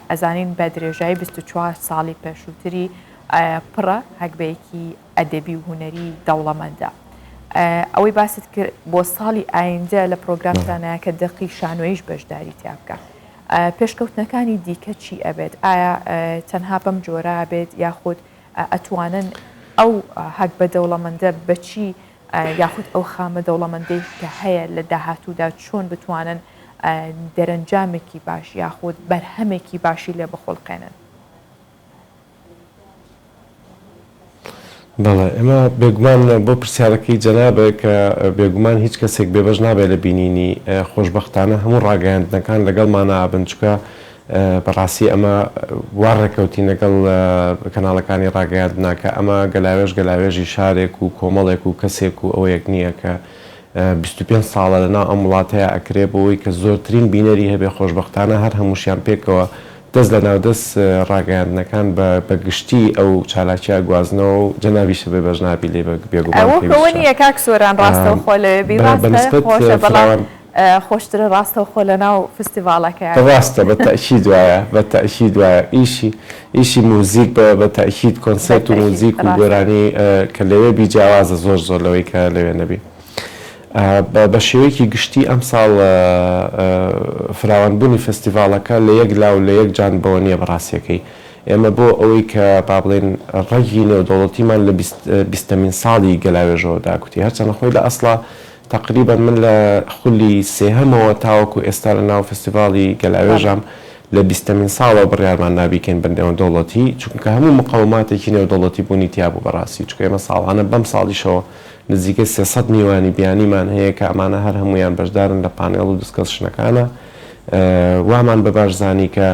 ئەزانین بە درێژایی 24 ساڵی پێشووتری پڕە هەکبەیەکی ئەدەبی و هونەری دەوڵەمەندە ئەوەی باست کرد بۆ ساڵی ئایندە لە پرۆگرامتانەیە کە دقی شانۆیش بەشداری تیابکە پێشکەوتنەکانی دیکە چی ئەبێت ئایا تەنها بەم جۆرە بێت یاخود ئەتوانن ئەو هەک بە دەوڵەمەندە بەچی یاخود ئەو خامە دەوڵەمەندەی کە هەیە لە داهاتوودا چۆن بتوانن دەرەنجامێکی باش یاخود بەرهەمێکی باشی لێ بخۆڵقێنن بەڵێ ئێمە بێگومان بۆ پرسیارەکەی جەنابێت کە بێگومان هیچ کەسێک بێبەش نابێت لە بینینی خۆشببختانە هەموو ڕاگەیاندنەکان لەگەڵمانە ئابن چکە بەڕاستی ئەمە وا ڕێکەوتی لەگەڵ کەناڵەکانی ڕاگەیاندنا کە ئەمە گەلاوێژی شارێک و کۆمەڵێک و کەسێک و ئەوەیەک نییە کە 25 ساڵە لەنا ئەم وڵاتەیە ئەکرێ بەوەی کە زۆرترین بینەری هەبێ خۆشببختانە هەر هەمووشیان پێکەوە دەست لە ناودەست ڕاگەیاندنەکان بە گشتی ئەو چالاکیە گوازنەوە و جەنابیشە بێ بەژنابی لێ بێگومان نیە کاک سۆران ڕاستەوە خۆ لەوێ خۆشە بەڵام خۆشترە ڕاستەوە خۆ لە ناو فستیڤاڵەکە ڕاستە بە تەشید وایە بە تەشید وایە ئیشی موزیک بە تەشید کۆنسەرت و موزیک و گۆرانی کە لەوێ بیجیاوازە زۆر لەوەی کە لەوێ نەبی بە شێوەیەکی گشتی ئەم ساڵ فراوانبوونی فستیڤاڵەکە لە یەک لاو لە یەک جان بەوە نییە بەڕاستیەکەی ئێمە بۆ ئەوەی کە با بڵێن ڕێگی نێودەوڵەتیمان لە 20مین ساڵی گەلاوێژەوە داکوتی هەرچەنە خۆی لە ئەسڵا تقریبا من لە خولی سێهەمەوە تاوەکو ئێستا لە ناو فستیڤاڵی گەلاوێژام لە 20مین ساڵەوە بڕیارمان نابیکەین بە نێودەوڵەتی چونکە هەموو مقاوماتێکی نێودەوڵەتی بوونی تیابوو بەڕاستی چکە ئێمە ساڵانە بەم ساڵیشەوە نزیکە 300 میوانی بیانیمان هەیە کە ئەمانە هەر هەمویان بەشدارن لە پانێڵ و دیسکەشنەکانە وامان بەباشزانی کە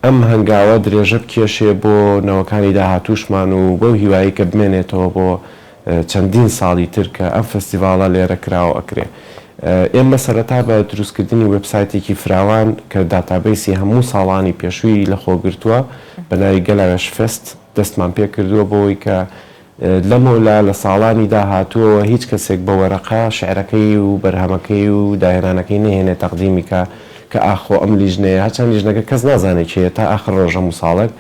ئەم هەنگاوە درێژە بکێشێ بۆ نەوەکانی داهاتووشمان و بەو هیوایی کە بمێنێتەوە بۆ چەندین ساڵی تر کە ئەم فستیڤاڵە لێرە کراوە ئەکرێ ئێمە سەرەتا بە دروستکردنی وێبسایتێکی فراوان کە داتابیسی هەموو ساڵانی پێشووی لە خۆگرتووە بە ناوی گەلاوێژ فست دەستمان پێ کردووە بۆەوەی کە لەمەولا لە ساڵانی داهاتووەوە هیچ کەسێک بە وەرەقا شعرەکەی و بەرهەمەکەی و داهێنانەکەی نهێنێت تەقدیمی کە ئاخۆ ئەم لیژنەیە هەچەند لیژنەکە کەس نازانێت چێت تا ئاخر ڕۆژە مساڵێک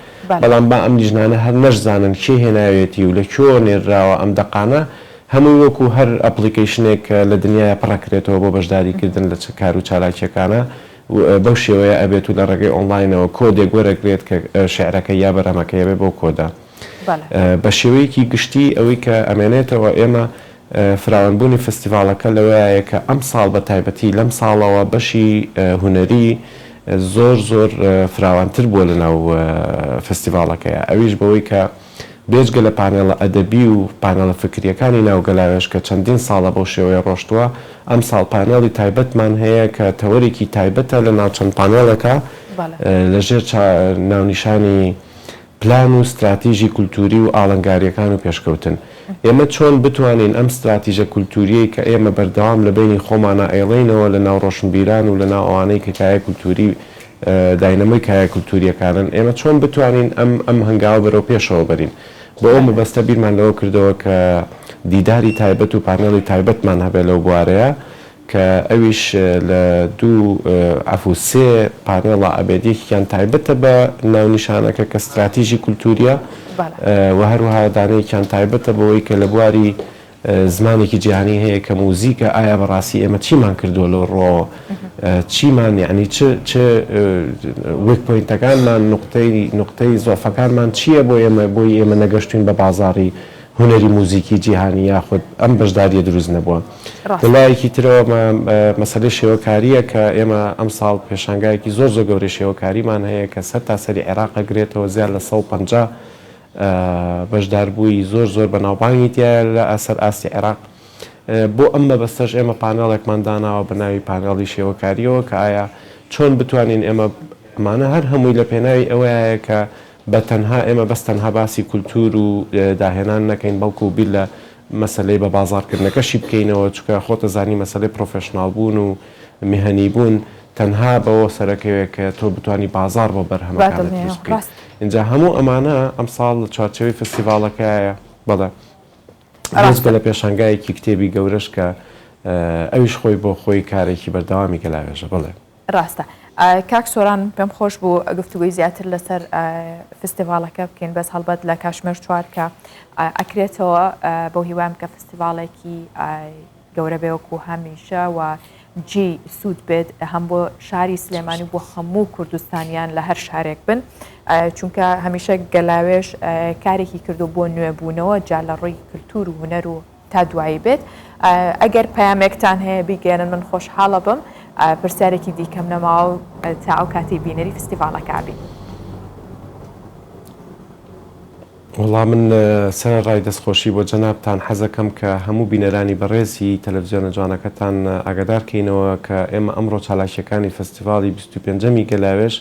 بەڵام با ئەم لیژنانە هەر نەشزانن کێ هێناوێتی و لە کۆ نێراوە ئەم دەقانە هەمووی وەکو هەر ئەپلیکیشنێک لە دنیای پڕەکرێتەوە بۆ بەشداریکردن لە کار و چالاکیەکانە بەو شێوەیە ئەبێت و لە ڕێگەی ئۆنلاینەوە کۆدێک وەرەگرێت کە شعرەکە یا بەرهەمەکەی بێ بۆ کۆدا بە شێوەیەکی گشتی ئەوەی کە ئەمێنێتەوە ئێمە فراوانبوونی فستیڤاڵەکە لەوەیە کە ئەم ساڵ بە تایبەتی لەم ساڵەوە بەشی هونەری زۆر فراوانتر بووە لە ناو فستیڤاڵەکەیە ئەویش بەوەی کە بێجگە لە پانێڵە ئەدەبی و پانێڵە فکریەکانی ناو گەلاوێژ کە چەندین ساڵە بۆ شێوەیە ڕۆشتووە ئەم ساڵ پانێڵی تایبەتمان هەیە کە تەوەرێکی تایبەتە لە ناو چەند پانێڵەکە لەژێر ناونیشانی پلان و استراتیژی کولتوری و ئاڵنگاریەکان و پێشکەوتن ئێمە چۆن بتوانین ئەم استراتیژە کولتوریەی کە ئێمە بەردەوام لە بینی خۆمانە ئەیڵێنەوە لە ناو ڕۆشنبیران و لە ناو ئەوانەی کە کایە کولتوری داینەمەی کایە کولتوریەکانن ئێمە چۆن بتوانین ئەم هەنگاوە بەرەو پێشەوە بەرین بۆ ئەو مەبەستە بیرمان لەوە کردەوە کە دیداری تایبەت و پانێڵی تایبەتمان هەبێت لەو بوارەیە کە ئەویش لە دوو سێ پانێڵە ئەبێدیەکیان تایبەتە بە ناونیشانەکە کە استراتیژی کولتوریە و هەروەها دانەیەکیان تایبەتە بەوەی کە لە بواری زمانێکی جیهانی هەیە کە موزیکە ئایا بەڕاستی ئێمە چیمان کردووە لە ڕۆ چیمان یعنی وەک پۆینتەکانمان نقطەی زۆفەکانمان چییە بۆی ئێمە نەگەشتوین بە بازاڕی هونەری موزیکی جیهانی یاخود ئەم بەشداریە دروست نەبووە. لەلایەکی ترەوە مەسەلەی شێوەکاریە کە ئێمە ئەم ساڵ پێشانگایەکی زۆر گەورەی شێوەکاریمان هەیە کە سەر تاسەری عێراق ئەگرێتەوە زیاد لە 150 بەشداربووی زۆر بەناوبانگی تایە لە ئەسەر ئاستی عێراق. بۆ ئەم مەبەستەش ئێمە پانێڵێکمان داناوە بە ناوی پانێڵی شێوەکاریەوە کە ئایا چۆن بتوانین ئێمە ئەمانە هەر هەمووی لە پێناوی ئەوەیە کە بە تەنها ئێمە بەس تەنها باسی کولتور و داهێنان نەکەین بەڵکو بیر لە مەسلەی بە بازارکردنەکەشی بکەینەوە چکە خۆتە زانی مەسلەی پرۆفشنال بوون و میهنی بوون تەنها بەوە سەرەکەوێت کە تۆ بتانی بازار بۆ بەرهەمەکانت دروست بکەیت. اینجا هەموو ئەمانە ئەم ساڵ لە چوارچەوەی فستیڤاڵەکەیە بەڵێ بە لە پێشانگایەکی کتێبی گەورەش کە ئەویش خۆی بۆ خۆی کارێکی بەردەوامی گەلاوێژە بڵێ ڕاستە. کاک سۆران پێم خۆش بوو گفتوگوی زیاتر لەسەر فستیڤاڵەکە بکەین بەس هەڵبەت لە کاشمێر چوار کە ئەکرێتەوە بۆ هیوام کە فستیڤاڵێکی گەورە بێوەکو هەمیشە و جی سوود بێت هەم بۆ شاری سلێمانی بۆ هەموو کوردستانیان لە هەر شارێک بن چونکە هەمیشە گەلاوێش کارێکی کردو بۆ نوێبوونەوە جا لە ڕووی کللتور و هوەر و تا دوایی بێت. ئەگەر پەیامێکتان هەیە بیگەێنن من خۆشحاڵە بم پرسیارێکی دیکەم نەماوە تا ئەو کاتی بینەری فستیڤاڵەکبی. وڵام من سەرڕای دەستخۆشی بۆ جەنابتان حەزەکەم کە هەموو بینەرانی بەڕێزی تەلەڤیزیۆنە جوانەکەتان ئاگادارکەینەوە کە ئێمە ئەمڕۆ چالاشیەکانی فستیڤاڵی 25می گەلاوێش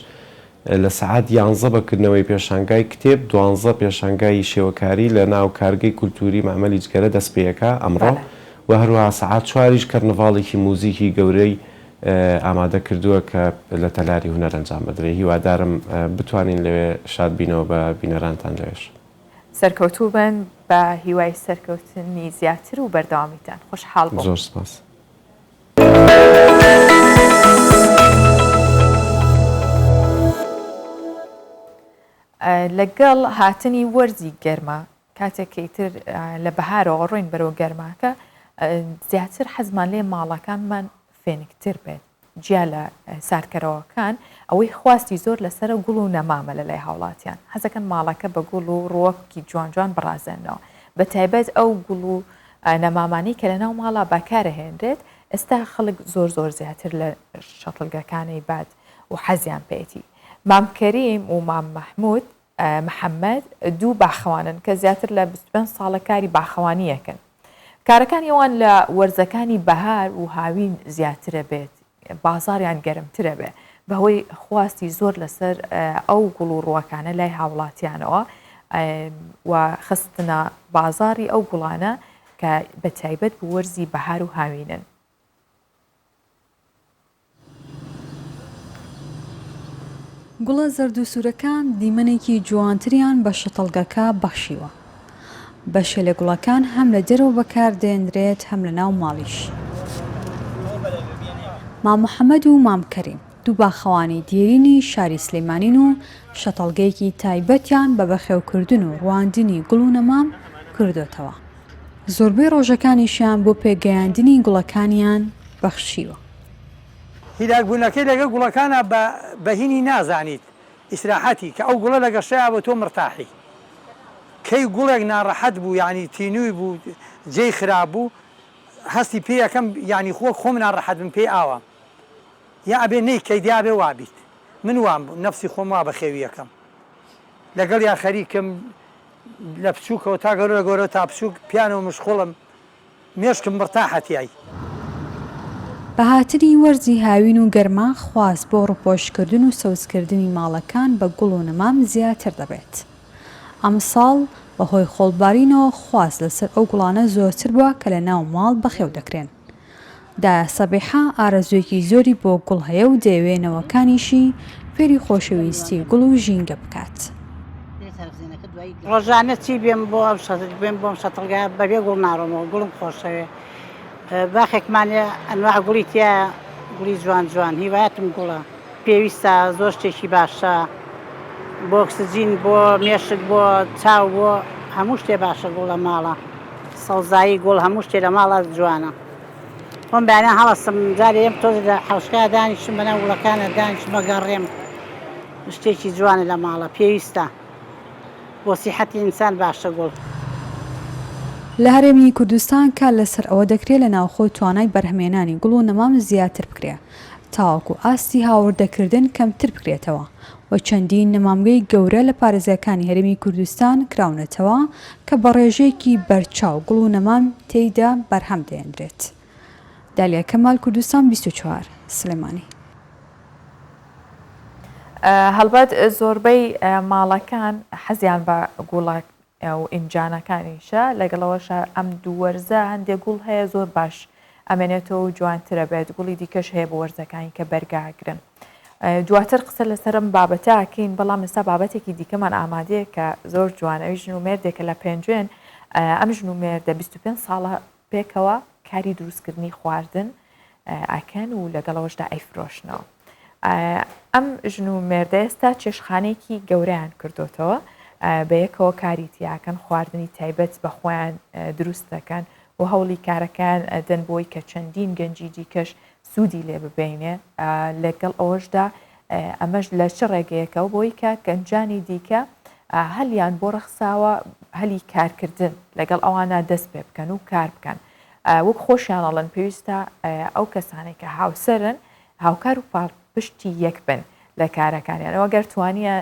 لە سەعات 11 بەکردنەوەی پێشانگای کتێب 12 پێشانگای شێوەکاری لە ناو کارگەی کولتوری مەعمەلی جگەرە دەستپێیەکە ئەمڕۆ و هەروەها سەعات 4 کەرنڤاڵێکی موزیکی گەورەی ئامادە کردووە کە لە تەلاری هونەر ئەنجام بدرێ. هیوادارم بتوانین لەوێ شاد بینەوە بە بینەرانتان لەوێش. سەرکەوتوو بن بە هیوای سەرکەوتنی زیاتر و بەردەوامیتان خۆشحاڵ بووم. زۆر سپاس. لەگەڵ هاتنی وەرزی گەرمە کاتێکی تر لە بەهارەوە ڕۆین بەرەوە گەرماکە زیاتر حەزمان لێ ماڵەکانمان فێنکتر بێت. جیا لە سارکەرەوەکان ئەوەی خواستی زۆر لەسرە گوڵ و نەمامە لە لای هاوڵاتیان حەزەکەن ماڵەکە بە گوڵ و ڕۆکی جوان بڕازێنەوە بە تایبەت ئەو گوڵ و نەمامانی کە لە ناو ماڵا بەکارەهێنرێت. ئێستا خەڵک زۆر زیاتر لە شەتڵگەکانی باد و حەزیان پێێتی. مام کەریم و مام مەحموود محەممەد دوو باخەوانن کە زیاتر لە 25 ساڵە کاری باخەوانیەکەن. کارەکانی ئەوان لە وەرزەکانی بەهار و هاوین زیاترە بێت بازاریان گەرمترە بێ بەهۆی خواستی زۆر لەسەر ئەو گوڵ و ڕووەکانە لای هاوڵاتیانەوە و خستنە بازاری ئەو گوڵانە کە بە تایبەت بە وەرزی بەهار و هاوینن. گوڵە زەرد و سوورەکان دیمەنێکی جوانتریان بە شەتەڵگەکە بەخشیوە. بەشێ لە گوڵەکان هەم لە دەرەوە بەکاردێنرێت هەم لە ناو ماڵیش. مام محەممەد و مام کەریم دوو باخەوانی دیێرینی شاری سلێمانین و شەتەڵگەیەکی تایبەتیان بە بەخێوکردن و ڕواندنی گوڵ و نەمام کردوتەوە. زۆربەی ڕۆژەکانیشیان بۆ پێگەیاندنی گوڵەکانیان بەخشیوە. هیلاکبوونەکەی لەگە گوڵەکانە بەهینی نازانیت ئیسراحەتی کە ئەو گوڵە لەگەشەیە بە تۆ مرتاحی کەی گوڵێک ناڕەحەت بوو یعنی تینووی بوو جێی خراب بوو هەستی پێ یەکەم ینی خۆ خۆم ناڕەحەت بم پێی ئاوە یا ئەبێ نەی کەیدیا بێ وابیت من وام بوو نەفسی خۆم وا بە خێوی یەکەم لەگەڵ یا خەریکم لە بچووکەوە تا گەورە گەورە تا بچووک پیانەوە مشخۆڵم مێشکم مرتاحەتیایی. بەهاتنی وەرزی هاوین و گەرما خواست بۆ ڕپۆشکردن و سەوزکردنی ماڵەکان بە گوڵ و نەمام زیاتر دەبێت. ئەم ساڵ بەهۆی خۆڵبارینەوە خواست لەسەر ئەو گوڵانە زۆرتر بووە کە لە ناو ماڵ بەخێو دەکرێن. دایە سەبیحە ئارەزوێکی زۆری بۆ گوڵ هەیە و دەیەوێنەوەکانیشی فێری خۆشەویستی گوڵ و ژینگە بکات. ڕۆژانە چی بێم بۆ بێم بۆم شەتڵگا بەبێ گوڵ ناڕۆمەوە گوڵم خۆشەوێ باخێکمانە ئەنواع گوڵی تیا گوڵی جوان هیوایەتم گوڵە پێویستە زۆر شتێکی باشە بۆ ئۆکسجین بۆ مێشک بۆ چاو بۆ هەموو شتێ باشە گوڵە ماڵە سەوزایی گوڵ هەموو شتێ لە ماڵە جوانە خۆم بەیانیان هەڵەستم جارێ ئەم تۆز لە حەوشکە دانیشتم بەناو گوڵەکانە دانیشتمە گەڕێم شتێکی جوانە لە ماڵە پێویستە بۆ سیحەتی ئینسان باشە گوڵ. لە هەرێمی کوردستان کار لەسەر ئەوە دەکرێت لە ناوخۆ توانای بەرهەمێنانی گوڵ و نەمام زیاتر بکرێت تاوەکو ئاستی هاوردەکردن کەمتر بکرێتەوە و چەندین نەمامگەی گەورە لە پارێزەکانی هەرێمی کوردستان کراونەتەوە کە بە ڕێژەیەکی بەرچاو گوڵ و نەمام تێیدا بەرهەم دەێنرێت. دالیا کەمال، کوردستان 24 سلێمانی. هەڵبەت زۆربەی ماڵەکان حەزیان بە گوڵک و ئینجانەکانیشە لەگەڵەوەشە ئەم دووەرزە هەندێک گوڵ هەیە زۆر باش ئەمێنێتەوە جوانترە بێت گوڵی دیکەش هەیە بە وەرزەکانی کە بەرگاگرن. دواتر قسە لەسرم بابەتەکەین بەڵام ئێستا بابەتێکی دیکەمان ئامادەیە کە زۆر جوانەوی ژن و مێردێکە لە پێنجێن ئەم ژن و مێردە 25 ساڵە پێکەوە کاری دروستکردنی خواردن ئەکەن و لەگەڵەوەشدا ئەیفرۆشنەوە. ئەم ژن و مێردە ئێستا چێشخانێکی گەورەیان کردوتەوە بە یەکەوە کاری تیاکەن خواردنی تایبەت بە خۆیان دروست دەکەن و هەوڵی کارەکان دەن بۆی کە چەندین گەنجی دیکەش سوودی لێ ببینێ لەگەڵ ئەوەشدا ئەمەش لە چ ڕێگەیەکەوە بۆی کە گەنجانی دیکە هەلیان بۆ ڕەخساوە هەلی کارکردن لەگەڵ ئەوانە دەست پێ بکەن و کار بکەن وەک خۆشیان ئەڵەن پێویستە ئەو کەسانێک کە هاوسەرن هاوکار و پاڵپشتی یەک بن لە کارەکانیانەوە گەر توانیە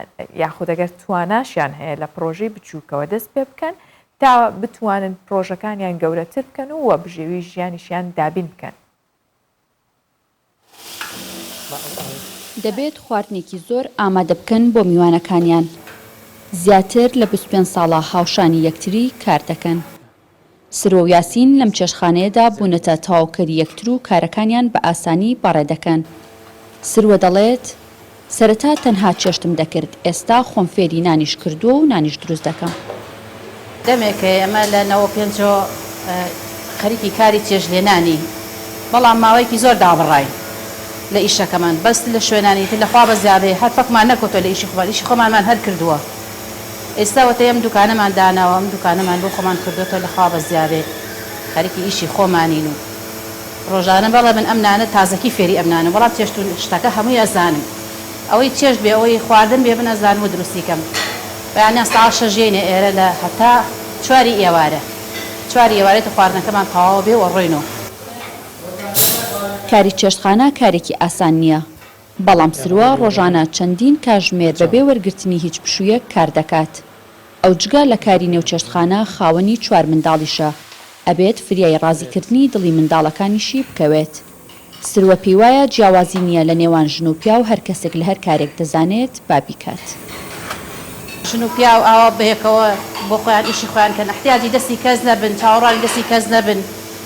یاخود ئەگەر تواناشیان هەیە لە پرۆژەی بچووکەوە دەست پێ بکەن تا بتوانن پرۆژەکانیان گەورەتر بکەن و بژێوی ژیانیشیان دابین بکەن. دەبێت خواردنێکی زۆر ئامادە بکەن بۆ میوانەکانیان. زیاتر لە 25 ساڵە هاوشانی یەکتری کار دەکەن. سرۆ و یاسین لەم چێشخانەیەدا بوونەتە تەواوکەری یەکتر و کارەکانیان بە ئاسانی بەڕێ دەکەن. سروە دەڵێت سەرەتا تەنها چێشتم دەکرد ئێستا خۆم فێری نانیش کردووە و نانیش دروست دەکەم. دەمێکە ئەمە لە 95 خەریکی کاری چێژلێنانی بەڵام ماوەیەکی زۆر دابڕای لە ئیشەکەمان بەست لە شوێنانی تر لەخوا بە زیادەیە هەر فەکمان نەکۆتۆ لە ئیشی خۆمان ئیشی خۆمانمان هەر کردووە ئێستا وەتە ئەم دوکانەمان داناوە ئەم دوکانەمان بۆ خۆمان کردوتە لەخوا بە زیادێ خەریکی ئیشی خۆمانین و ڕۆژانە بەڵێ من ئەم نانە تازەکی فێری ئەم نانە بەڵام چێشت و شتەکە هەمووی ئەزانم ئەوەی چێش بێ ئەوەی خواردن بێ بنەزانم و دروستیکەم بەیانیان ساڵ شەژێنێ ئێرە لە هەتا 4 ئێوارە 4 ئێوارێتە خواردنەکەمان تەواو بێ و ڕۆینەوە. کاری چێشتخانە کارێکی ئاسان نییە بەڵام سروە ڕۆژانە چەندین کاژمێر بەبێ وەرگرتنی هیچ پشوویەک کار دەکات. ئەو جگە لە کاری نێو چێشتخانە خاوەنی 4 منداڵیشە ئەبێت فریای ڕازیکردنی دڵی منداڵەکانیشی بکەوێت. سروە پێی وایە جیاوازی نییە لە نێوان ژن و پیا و هەر کەسێک لە هەر کارێک دەزانێت بابی کات. ژن و پیا و ئاوا بەیەکەوە بۆ خۆیان ئیشی خۆیان کەن احتیاجی دەستی کەس نەبن چاوەڕانی دەستی کەس نەبن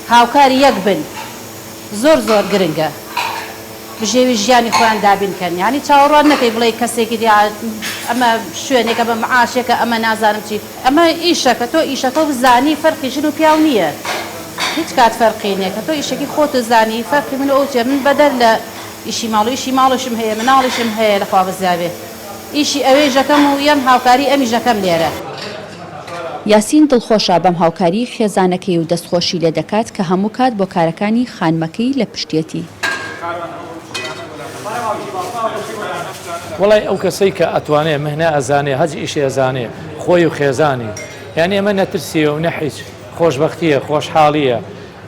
هاوکاری یەک بن زۆر زۆر گرنگە بژێوی ژیانی خۆیان دابینکەن یعنی چاوەڕوان نەکەی بڵێ کەسێکی ئەمە شوێنێکە بە معاشێکە ئەمە نازانم چی ئەمە ئیشەکە تۆ ئیشەکە بزانی فەرقی ژن و پیاو نییە هیچ کات فەرقی نییە کە تۆ ئیشێکی خۆت زانی فەرقی من ئەوچێ من بەدەر لە ئیشی ماڵ و ئیشی ماڵشم هەیە مناڵیشم هەیە لەخوا بەزیاوێ ئیشی ئەوەی ژەکەم و یەم هاوکاری ئەمی ژەکەم لێرە. یاسین دڵخۆشە بەم هاوکاری خێزانەکەی و دەستخۆشی لێ دەکات کە هەموو کات بۆ کارەکانی خانمەکەی لە پشتێتی. وڵای ئەو کەسەی کە ئەتوانێ مهنە ئەزانێ هەج ئیشی ئەزانێ خۆی و خێزانی یعنی ئەمە نەترسیە و نەحیچ خۆشبەختیە خۆشحاڵیە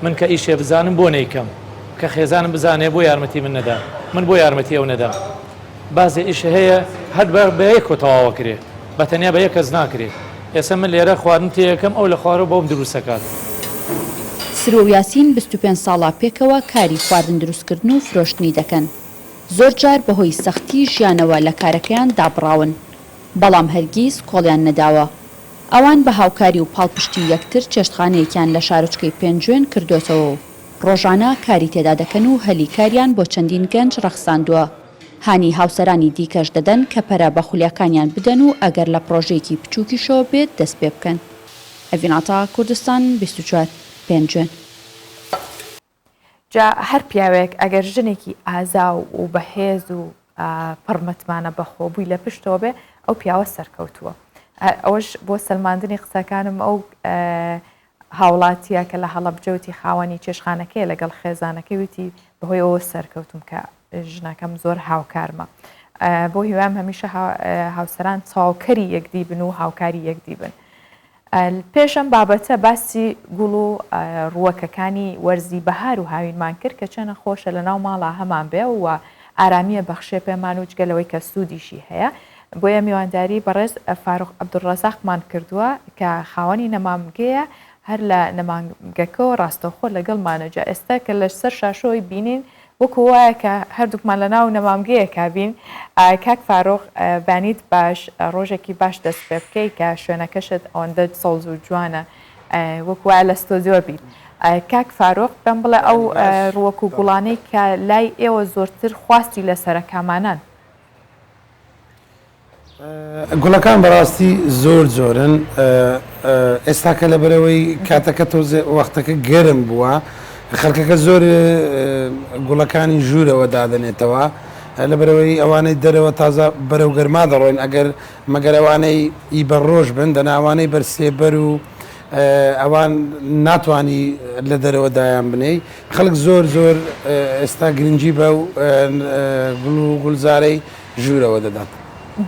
من کە ئیشێ بزانم بۆ نەیکەم کە خێزانم بزانێ بۆ یارمەتی من نەدا من بۆ یارمەتی ئەو نەدا بازێ ئیشە هەیە هەر بە یەک تەواوە کرێ بە تەنیا بە یەک کەس ناکرێت ئێستا من لێرە خواردن تێیەکەم ئەو لە خوارە بۆم دروستەکات. سرۆ و یاسین 25 ساڵا پێکەوە کاری خواردن دروستکردن و فرۆشتنی دەکەن. زۆر جار بەهۆی سەختی ژیانەوە لە کارەکەیان دابڕاون بەڵام هەرگیز کۆڵیان نەداوە. ئەوان بە هاوکاری و پاڵپشتی یەکتر چێشتخانەیەکیان لە شارۆچکەی پێنجوێن کردوتەوە و ڕۆژانە کاری تێدا دەکەن و هەلی کاریان بۆ چەندین گەنج ڕەخساندووە. هانی هاوسەرانی دیکەش دەدەن کە پەرە بە خولیاکانیان بدەن و ئەگەر لە پرۆژێکی بچووکیشەوە بێت دەست پێ بکەن. ئەڤیناتە کوردستان 24 پێنجوێن. جا هەر پیاوێک ئەگەر ژنێکی ئازا و بەهێز و پڕمەتمانە بەخۆبووی لە پشتەوە بێ ئەو پیاوە سەرکەوتووە. ئەوەش بۆ سەلماندنی قسەکانم ئەو هاوڵاتیە کە لە هەڵەبجەوتی خاوەنی چێشخانەکەی لەگەڵ خێزانەکەی وتی بەهۆی ئەوە سەرکەوتم کە ژنەکەم زۆر هاوکارمە بۆ هیوام هەمیشە هاوسەران چاوکەری یەکدی بن و هاوکاری یەکدی بن. پێشم بابەتە باسی گوڵ و ڕووەکەکانی وەرزی بەهار و هاوینمان کرد کە چەنە خۆشە لە ناو ماڵا هەمان بێ و ئارامیە بەخشێ پێمان و جگەلەوەی کە سوودیشی هەیە. بۆیە میوانداری بەڕێز فاروق عەبدوڕەزاقمان کردووە کە خاوەنی نەمامگەیە هەر لە نەمانگەکەەوە ڕاستەوخۆ لەگەڵمانەجا ئێستا کە لە سەر شاشۆی بینین وەکو وایە کە هەردووکمان لە ناو نەمامگەیە کابین. کاک فاروق بانیت باش ڕۆژێکی باش دەست پێ بکەی کە شوێنەکەشت ئەوەندە سەوز و جوانە وەکو وایە لە ستۆدیۆ بین. کاک فاروق پێم بڵێ ئەو ڕووەک و گوڵانەی کە لای ئێوە زۆرتر خواستی لە سەرەکامانان. گوڵەکان بەڕاستی زۆر زۆرن ئێستاکە لەبەرەوەی کاتەکە تۆزێ وەختەکە گەرم بووە خەڵکەکە زۆر گوڵەکانی ژوورەوە دادنێتەوە لەبەرەوەی ئەوانەی دەرەوە تازە بەرەو گەرما دەڕۆین ئەگەر مەگەر ئەوانەی ئیبەڕۆژ بن دەناوانەی بەرسێبەر و ئەوان ناتوانی لە دەرەوە دایان بنەی خەڵک زۆر زۆر ئێستا گرنگی بە و گوڵ و گوڵزارەی ژوورەوە دەدات.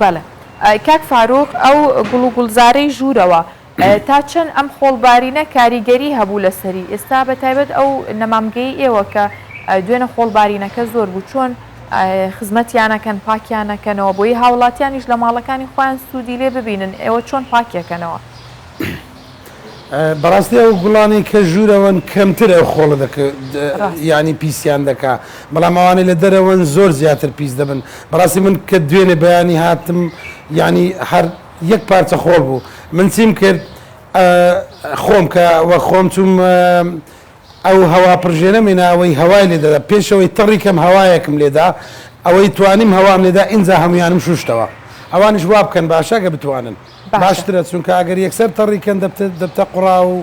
بەڵێ کاک فاروق ئەو گوڵ و گوڵزارەی ژوورەوە تا چەند ئەم خۆڵبارینە کاریگەری هەبوو لەسەری ئێستا بەتایبەت ئەو نەمامگەی ئێوە کە دوێنە خۆڵبارینەکە زۆر بوو چۆن خزمەتیانەکەن پاکیانەکەنەوە بۆی هاوڵاتیانیش لە ماڵەکانی خۆیان سوودی لێ ببینن ئێوە چۆن پاکیەکەنەوە. بەڕاستی ئەو گوڵانی کە ژوورەوەن کەمتر ئەو خۆڵە ینی پیسیان دەکا بەڵام ئەوانەی لە دەرەوەن زۆر زیاتر پیس دەبن بەڕاستی من کە دوێنێ بەیانی هاتم ینی هەر یەک پارچە خۆڵ بوو من چیم کرد خۆم کە وە خۆم چوم ئەو هەوا پرژێنە مێناوەی هەوای لێدەدا پێشەوەی تەڕی کەم هەوایەکم لێدا ئەوەی توانیم هەوام لێدا ئینجا هەمویانم شوشتەوە ئەوانش وا بکەن باشاگە بتوانن باشترە چونکە ئەگەر یەکسەر تەڕیکەن دەبتە قوڕا و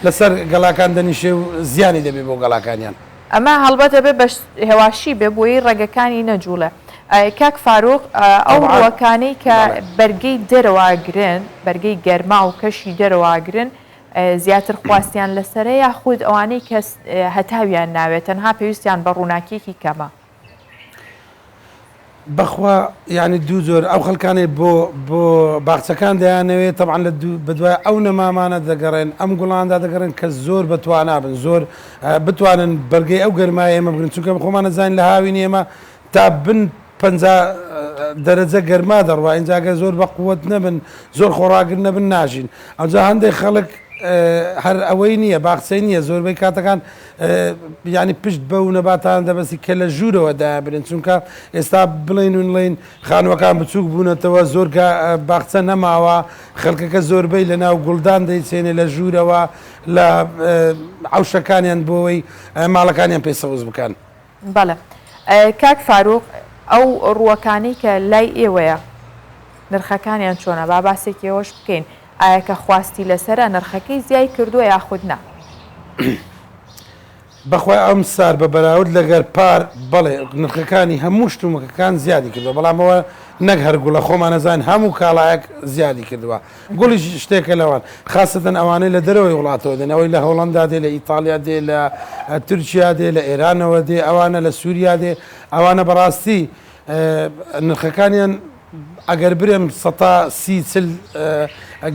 لەسەر گەڵاکان دەنیشێ و زیانی دەبێت بۆ گەڵاکانیان ئەمە هەڵبەتە بێ بە هێواشی بێ بۆی ڕێگەکانی نەجوولە. کاک فاروق ئەو ڕووەکانەی کە بەرگەی دەرەواگرن بەرگەی گەرما و کەشی دەرەواگرن زیاتر خواستیان لەسەرە یاخود ئەوانەی کەس هەتاویان ناوێت تەنها پێویستیان بە ڕووناکیێکی کەمە. بەخوا ینی دوو زۆر ئەو خەڵکانی بۆ باخچەکان دەیانەوێت تەبعاً لە بەدوای ئەو نەمامانە دەگەڕێن ئەم گوڵاندا دەگەڕێن کە زۆر بەتوانابن زۆر بتوانن بەرگەی ئەو گەرمای ئێمە بگرن چونکە خۆمانە زانین لە هاوینی ئێمە تا بن 50 دەرەجە گەرما دەڕوا ئینجاگە زۆر بە قووەت نەبن زۆر خۆراگر نەبن ناژین ئەوجا هەندێک خەڵک هەر ئەوەی نییە باخچەی نییە زۆربەی کاتەکان ینی پشت بە و نەباتان دەبەستی کە لە ژوورەوە دابرن چونکە ئێستا بڵین و نڵین خانوەکان بچووک بوونەتەوە زۆر باخچە نەماوە خەڵکەکە زۆربەی لە ناو گوڵدان دەیچێنێ لە ژوورەوە لە عوشەکانیان بۆەوەی ماڵەکانیان پێسەوز بکەن. بەڵێ کاک فاروق ئەو ڕووەکانی کە لای ئێوەیە نرخەکانیان چۆنە با باسێکیەوەش بکەین ئایا کە خواستی لەسرە نرخەکەی زیای کردووە یاخود نا بەخوای ئەم سار بە بەراورد لەگەر پار بەڵێ نرخەکانی هەموو شتومەکەکان زیادی کردووە بەڵامەوە نەک هەر گوڵە خۆمان نەزان هەموو کاڵایەک زیادی کردووە گوڵی شتێکە لەوان خاستن ئەوانەی لە دەرەوەی وڵاتەوە دێن ئەوەی لە هۆڵندا دێ لە ئیتالیا دێ لە تورکیا دێ لە ئێرانەوە دێ ئەوانە لە سووریا دێ ئەوانە بەڕاستی نرخەکانیان ئەگەر برێم 130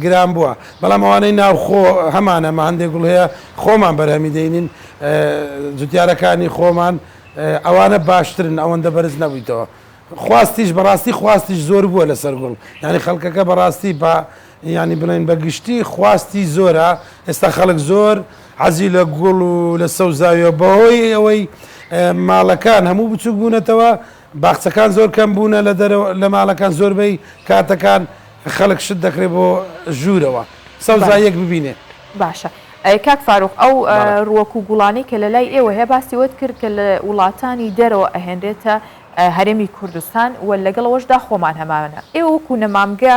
گرام بووە بەڵام ئەوانەی ناوخۆ هەمانەمە هەندێک گوڵ هەیە خۆمان بەرهەمی دەینین جوتیارەکانی خۆمان ئەوانە باشترن ئەوەندە بەرز نەبوویتەوە خواستیش بەڕاستی خواستیش زۆر بووە لەسەر گوڵ ینی خەڵکەکە بەڕاستی بە ینی بڵێن بەگشتی خواستی زۆرە ئێستا خەڵک زۆر حەزی لە گوڵ و لە سەوزاویە بەهۆی ئەوەی ماڵەکان هەموو بچووک بوونەتەوە باخچەکان زۆر کەم بوونە لە ماڵەکان زۆربەی کاتەکان خەڵک شت دەکرێت بۆ ژوورەوە سەوزایەک ببینێ باشە. کاک فاروق ئەو ڕووەک و گوڵانی کە لە لای ئێوە هەیە باسی وت کرد کە لە وڵاتانی دەرەوە ئەهێنرێتە هەرێمی کوردستان و لەگەڵەوەشدا خۆمان هەمانە ئێوە وەکو نەمامگە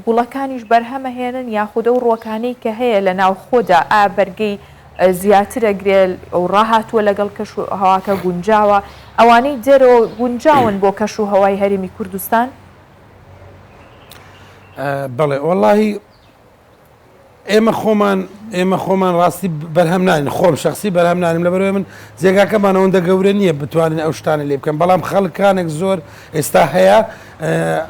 گوڵەکانیش بەرهەمە هێنن یاخودە و ڕووەکانەی کە هەیە لە ناو خۆدا بەرگەی زیاترە گرێل ئەو ڕاهاتووە لەگەڵ کەش و هەواکە گونجاوە ئەوانەی دەرەوە گونجاون بۆ کەش و هەوای هەرێمی کوردستان. بەڵێ وەڵاهی ئێمە خۆمان ڕاستی بەرهەم نانین خۆم شخصی بەرهەم نانیم لەبەرەوەی من جێگاکەمان ئەوەندە گەورە نییە بتوانین ئەو شتانە لێ بکەم بەڵام خەڵکانێک زۆر ئێستا هەیە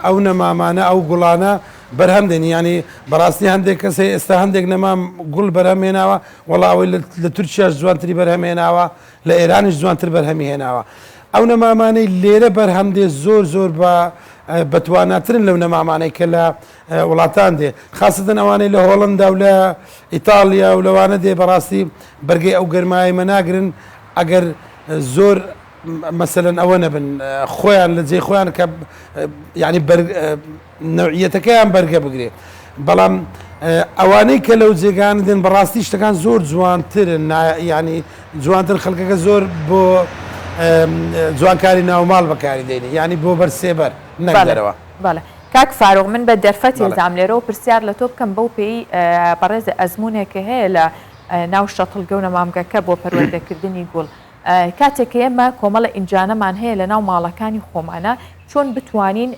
ئەو نەمامانە ئەو گوڵانە بەرهەم دێنی ینی بەڕاستی هەندێک کەس ئێستا هەندێک نەمام گوڵ بەرهەمێناوە وەڵاوی لە تورکیاش جوانتری بەرهەمێناوە لە ئێرانیش جوانتر بەرهەمی هێناوە ئەو نەمامانەی لێرە بەرهەم دێ زۆر بەتواناترن لەو نەمامانەی کە لە وڵاتان دێ خاستن ئەوانەی لە هۆڵندا و لە ئیتالیا و لەوانە دێ بەڕاستی بەرگەی ئەو گەرمایمە ناگرن ئەگەر زۆر مەسەن ئەوە نەبن خۆیان لە جێ خۆیان کە ینی نەوعیەتەکەیان بەرگە بگرێ بەڵام ئەوانەی کە لەو جێگان دێن بەڕاستی شتەکان زۆر جوانترن ینی جوانتر خەڵکەکە زۆر بۆ جوانکاری ناوماڵ بەکاری دێنی ینی بۆ بەرسێبەر نەدەرەوە بەڵێ کاک فاروق من بە دەرفەتی زام لێرەوە پرسیار لە تۆ بکەم بەو پێی بەڕێزە ئەزمونێکە هەیە لە ناو شەتڵگە و نەمامگەکە بۆ پەروەردەکردنی گوڵ کاتێک ئێمە کۆمەڵە ئینجانەمان هەیە لە ناو ماڵەکانی خۆمانە چۆن بتوانین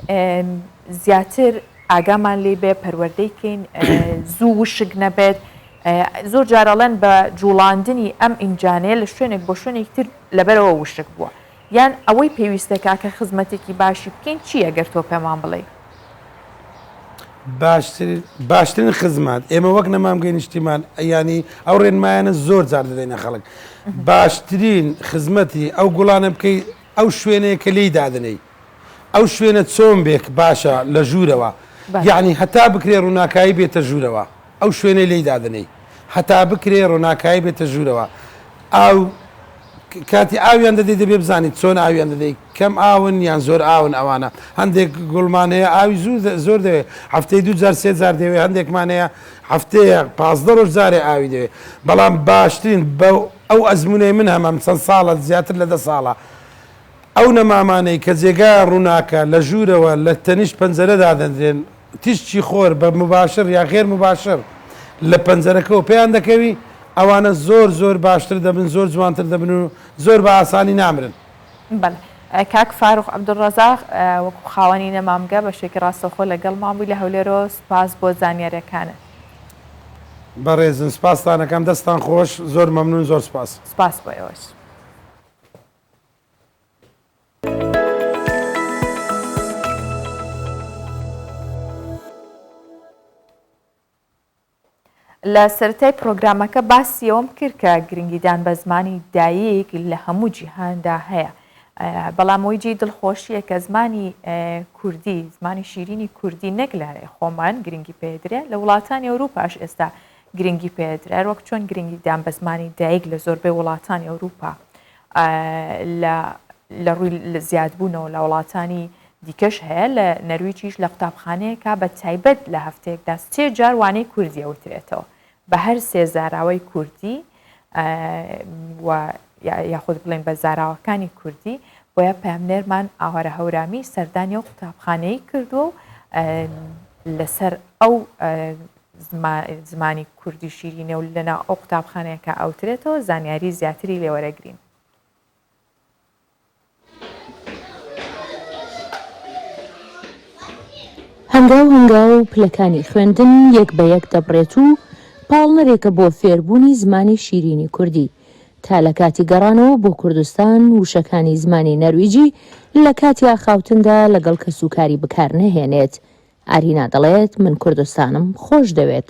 زیاتر ئاگامان لێ بێ پەروەردەیکەین زوو وشک نەبێت زۆر جارەڵەن بە جوڵاندنی ئەم ئینجانەیە لە شوێنێک بۆ شوێنێک تر لەبەرەوە وشک بووە یان ئەوەی پێویستەکە کە خزمەتێکی باشی بکەین چییە گەر تۆ پێمان بڵێ باشترین خزمات ئێمە وەک نەمامگەی نیشتیمان ینی ئەو ڕێنمایانە زۆر جار دەدەینە خەڵک باشترین خزمەتی ئەو گوڵانە بکەیت ئەو شوێنەیە کە لی دادنەی ئەو شوێنە چۆن بێک باشە لە ژوورەوە یعنی هەتا بکرێ ڕووناکایی بێتە ژوورەوە ئەو شوێنەی لی دادنەی هەتا بکرێ ڕووناکایی بێتە ژوورەوە ئەو کاتی ئاویان دەدەی دەبێ بزانیت چۆن ئاویان دەدەی کەم ئاون یان زۆر ئاون ئەوانە هەندێک گوڵمانەیە ئاوی زۆر دەوێت هەفتەی 2003 دەوێت هەندێکمانەیە هەفتەیە 15 ڕۆژ جارێ ئاوی دەوێت بەڵام باشترین ئەو ئەزمونەی من هەمام چەند ساڵە زیاتر لە 10 ساڵە ئەو نەمامانەی کە جێگا ڕووناکە لە ژوورەوە لە تەنیشت پەنجەرەدا دەدرێن تیشتی خۆر بە مباشر یا غێر مباشر لە پەنجەرەکەەوە پێیان دەکەوی ئەوانە زۆر باشتر دەبن زۆر جوانتر دەبن و زۆر بە ئاسانی نامرن بەڵێ کاک فاروق عەبدوڵڕەزاق وەکو خاوەنی نەمامگە بە شێکی ڕاستەوخۆ لەگەڵ مابووی لە هەولێرەوە سوپاس بۆ زانیاریەکانت بەڕێزن سپاستانەکەم دەستان خۆش زۆر مەمنون زۆر سپاس بۆ ئێوەش لە سەرەتای پرۆگرامەکە باسی ئەوم کرد کە گرنگیدان بە زمانی دایک لە هەموو جیهاندا هەیە بەڵام ئەوەی دڵخۆشیە کە زمانی کوردی زمانی شیرینی کوردی نەک لە خۆمان گرنگی پێدرێ لە وڵاتانی ئەوروپاش ئێستا گرنگی پێدرێ وەک چۆن گرنگیدان بە زمانی دایک لە زۆربەی وڵاتانی ئەوروپا لە ڕووی زیادبوونەوە لە وڵاتانی دیکەش هەیە لە نەرویجیش لە قوتابخانەیەکە بە تایبەت لە هەفتەیەکدا 3 جار وانەی کوردی ئەوترێتەوە بە هەر 3 زاراوەی کوردی یاخود بڵێن بە زاراوەکانی کوردی بۆیە پامنێرمان ئاوارە هەورامی سەردانی و قوتابخانەی کردو و لەسەر ئەو زمانی کوردی شیرینە و لەنا ئەو قوتابخانەیەکە ئەوترێتەوە زانیاری زیاتری لێوەرەگرین. هەنگاو پلەکانی خوێندن یەک بە یەک دەبڕێت و پاڵنەرێکە بۆ فێربوونی زمانی شیرینی کوردی تا لە کاتی گەڕانەوە بۆ کوردستان وشەکانی زمانی نەرویجی لە کاتی ئاخاوتندا لەگەڵ کەسوکاری بکار نەهێنێت. ئارینا دەڵێت من کوردستانم خۆش دەوێت.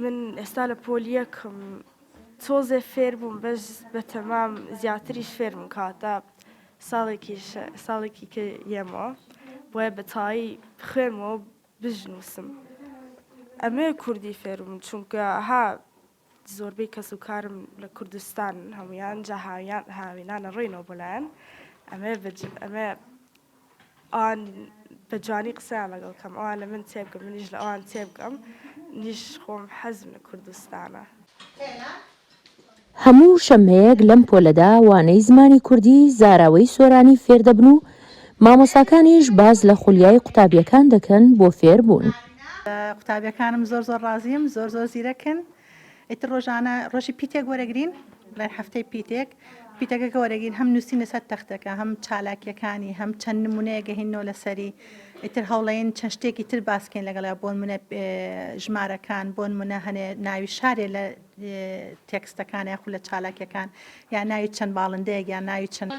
من ئێستا لە پۆلیەکم تۆزێ فێر بووم بەس بە تەمام زیاتریش فێرم کاتە ساڵێکی کە یەمەوە بۆیە بەتایی خوێنمەوە بژنووسم. ئەمێ کوردی فێرم چونکە ها زۆربەی کەس و کارم لە کوردستان هەمویان جا هاوینانە ڕێنەوە بۆلایەن ئەمێ ئان بە جوانی قسەیان لەگەڵ کەم ئەوان لە من تێبگەم منیش لە ئەوان تێبگەم نیش خۆم حەزم لە کوردستانە. هەموو شەمەیەک لەم پۆلەدا وانەی زمانی کوردی زاراوەی سۆرانی فێر دەبن و مامۆساکانیش باز لە خولیای قوتابیەکان دەکەن بۆ فێر بوون. قوتابیەکانم زۆر ڕازیم زۆر زیرەکن ئیتر ڕۆژانە ڕۆژی پیتێک وەرەگرین لە هەفتەی پیتەکەکە وەرەگرین هەم نووسینە سەر تەختەکە هەم چالاکیەکانی هەم چەند نمونەیە گەهێنەوە لەسەری ئیتر هەوڵەیەن چەند شتێکی تر باسکەین لەگەڵا بۆن منە ژمارەکان بۆن منە هەنێ ناوی شارێ لە تێکستەکان یاخو لە چالاکیەکان یان ناوی چەند باڵندەیەک یان ناوی چەند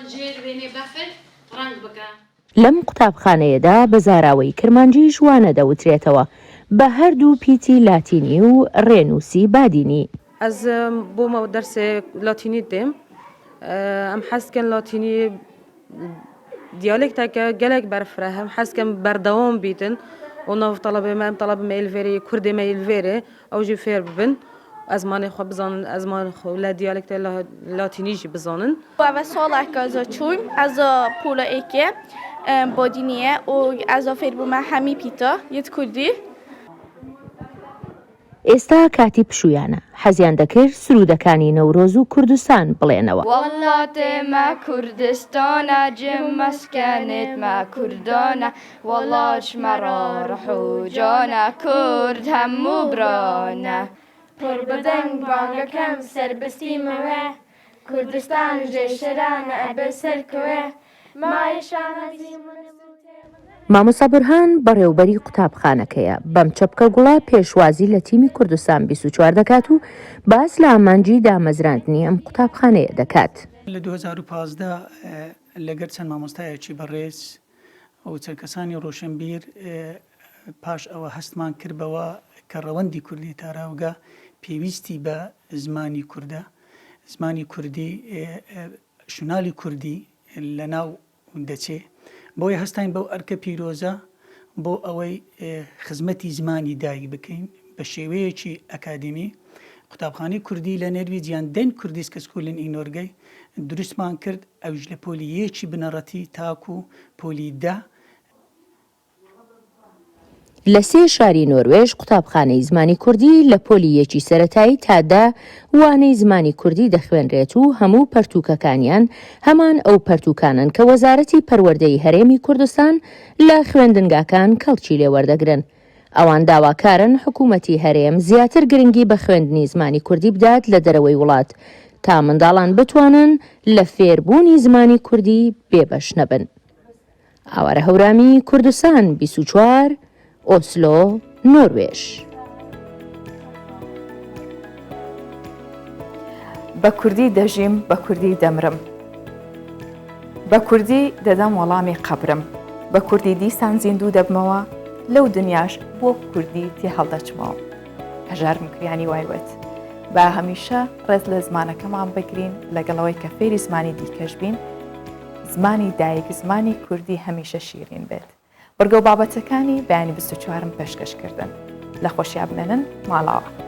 لەم قوتابخانەیەدا بە زاراوەی کرمانجی ژوانە دەوترێتەوە بە هەردوو پیتی لاتینی و ڕێنووسی بادینی. ئەز بۆمە دەرسێ لاتینی دێم ئەم حەزکەن لاتینی دیالێکتاکە gelek berfireh hem hezkem berdewam bîtin û nav telebê me em telebime êlverê Kurdê me êlverê ew jî fêr bibin ezmanê xwe bizanin ezmanê xwe li diyalektê latînî jî bizanin. Ev saleka ez çûm ez pûla êkê bodîniye û ez fêrbûme hemî pîta yet Kurdî. ئێستا کاتی پشویانە حەزیان دەکرد سرودەکانی نەورۆز و کوردستان بڵێنەوە. وڵاتێمە کوردستانە جمەسکەنێتمە کوردانە وڵاتمەڕە ڕحوجانە کورد هەموو برانە پڕ بەدەنگ بانگەکەم سربەستیمەوە کوردستان ژێشەرانە ئەبێ سەرکەوێ مایشانەزی مامۆستا بورهان بەڕێوبەری قوتابخانەکەیە بەم چەپکە گوڵا پێشوازی لە تیمی کوردستان 24 دەکات و باس لە ئامانجی دامەزراندنی ئەم قوتابخانەیە دەکات. لە 2015 لەگەر چەند مامۆستایەکی بەڕێز ئەو چەرکەسانی ڕۆشنبیر پاش ئەوە هەستمان کردبەوە کە ڕەوەندی کوردی تاراوگە پێویستی بە زمانی کووردە زمانی کوردی شنالی کوردی لە ناو دەچێ بۆی هەستین بەو ئەرکە پیرۆزە بۆ ئەوەی خزمەتی زمانی دایک بکەین بە شێوەیەکی ئەکادمی قوتابخانەی کوردی لە نەرویجیان دەن کوردیس کە سکولن ئینۆرگەی دروستمان کرد ئەوش لە پۆلیەکی بنەڕەتی تاکو و پۆلیدا لە سێ شاری نۆروێژ قوتابخانەی زمانی کوردی لە پۆلیەکی سەرەتایی تادا وانەی زمانی کوردی دەخوێنرێت و هەموو پەرتووکەکانیان هەمان ئەو پەرتووکانن کە وەزارەتی پەروەردەی هەرێمی کوردستان لە خوێندنگاکان کەڵکی لێوەردەگرن. ئەوان داواکارن حکوومەتی هەرێم زیاتر گرنگی بە خوێندنی زمانی کوردی بدات لە دەرەوەی وڵات تا منداڵان بتوانن لە فێربوونی زمانی کوردی بێبەش نەبن. ئاوارە هەورامی کوردستان 24 ئۆسلۆ نۆروێژ. بە کوردی دەژیم بە کوردی دەمرم بە کوردی دەدەم وەڵامی قەبرم بە کوردی دیسان زیندوو دەبمەوە لەو دنیاش بۆ کوردی تێ هەڵدەچمەوە. هەژارم کریانی وایوێت با هەمیشە ڕێز لە زمانەکەمان بگرین لەگەڵەوەی کە فێری زمانی دیکەش بین زمانی دایک زمانی کوردی هەمیشە شیرین بێت. بەرگە و بابەتەکانی بەیانی 24م پێشکەشکردن لە خۆشییا بمێنن ماڵاوە.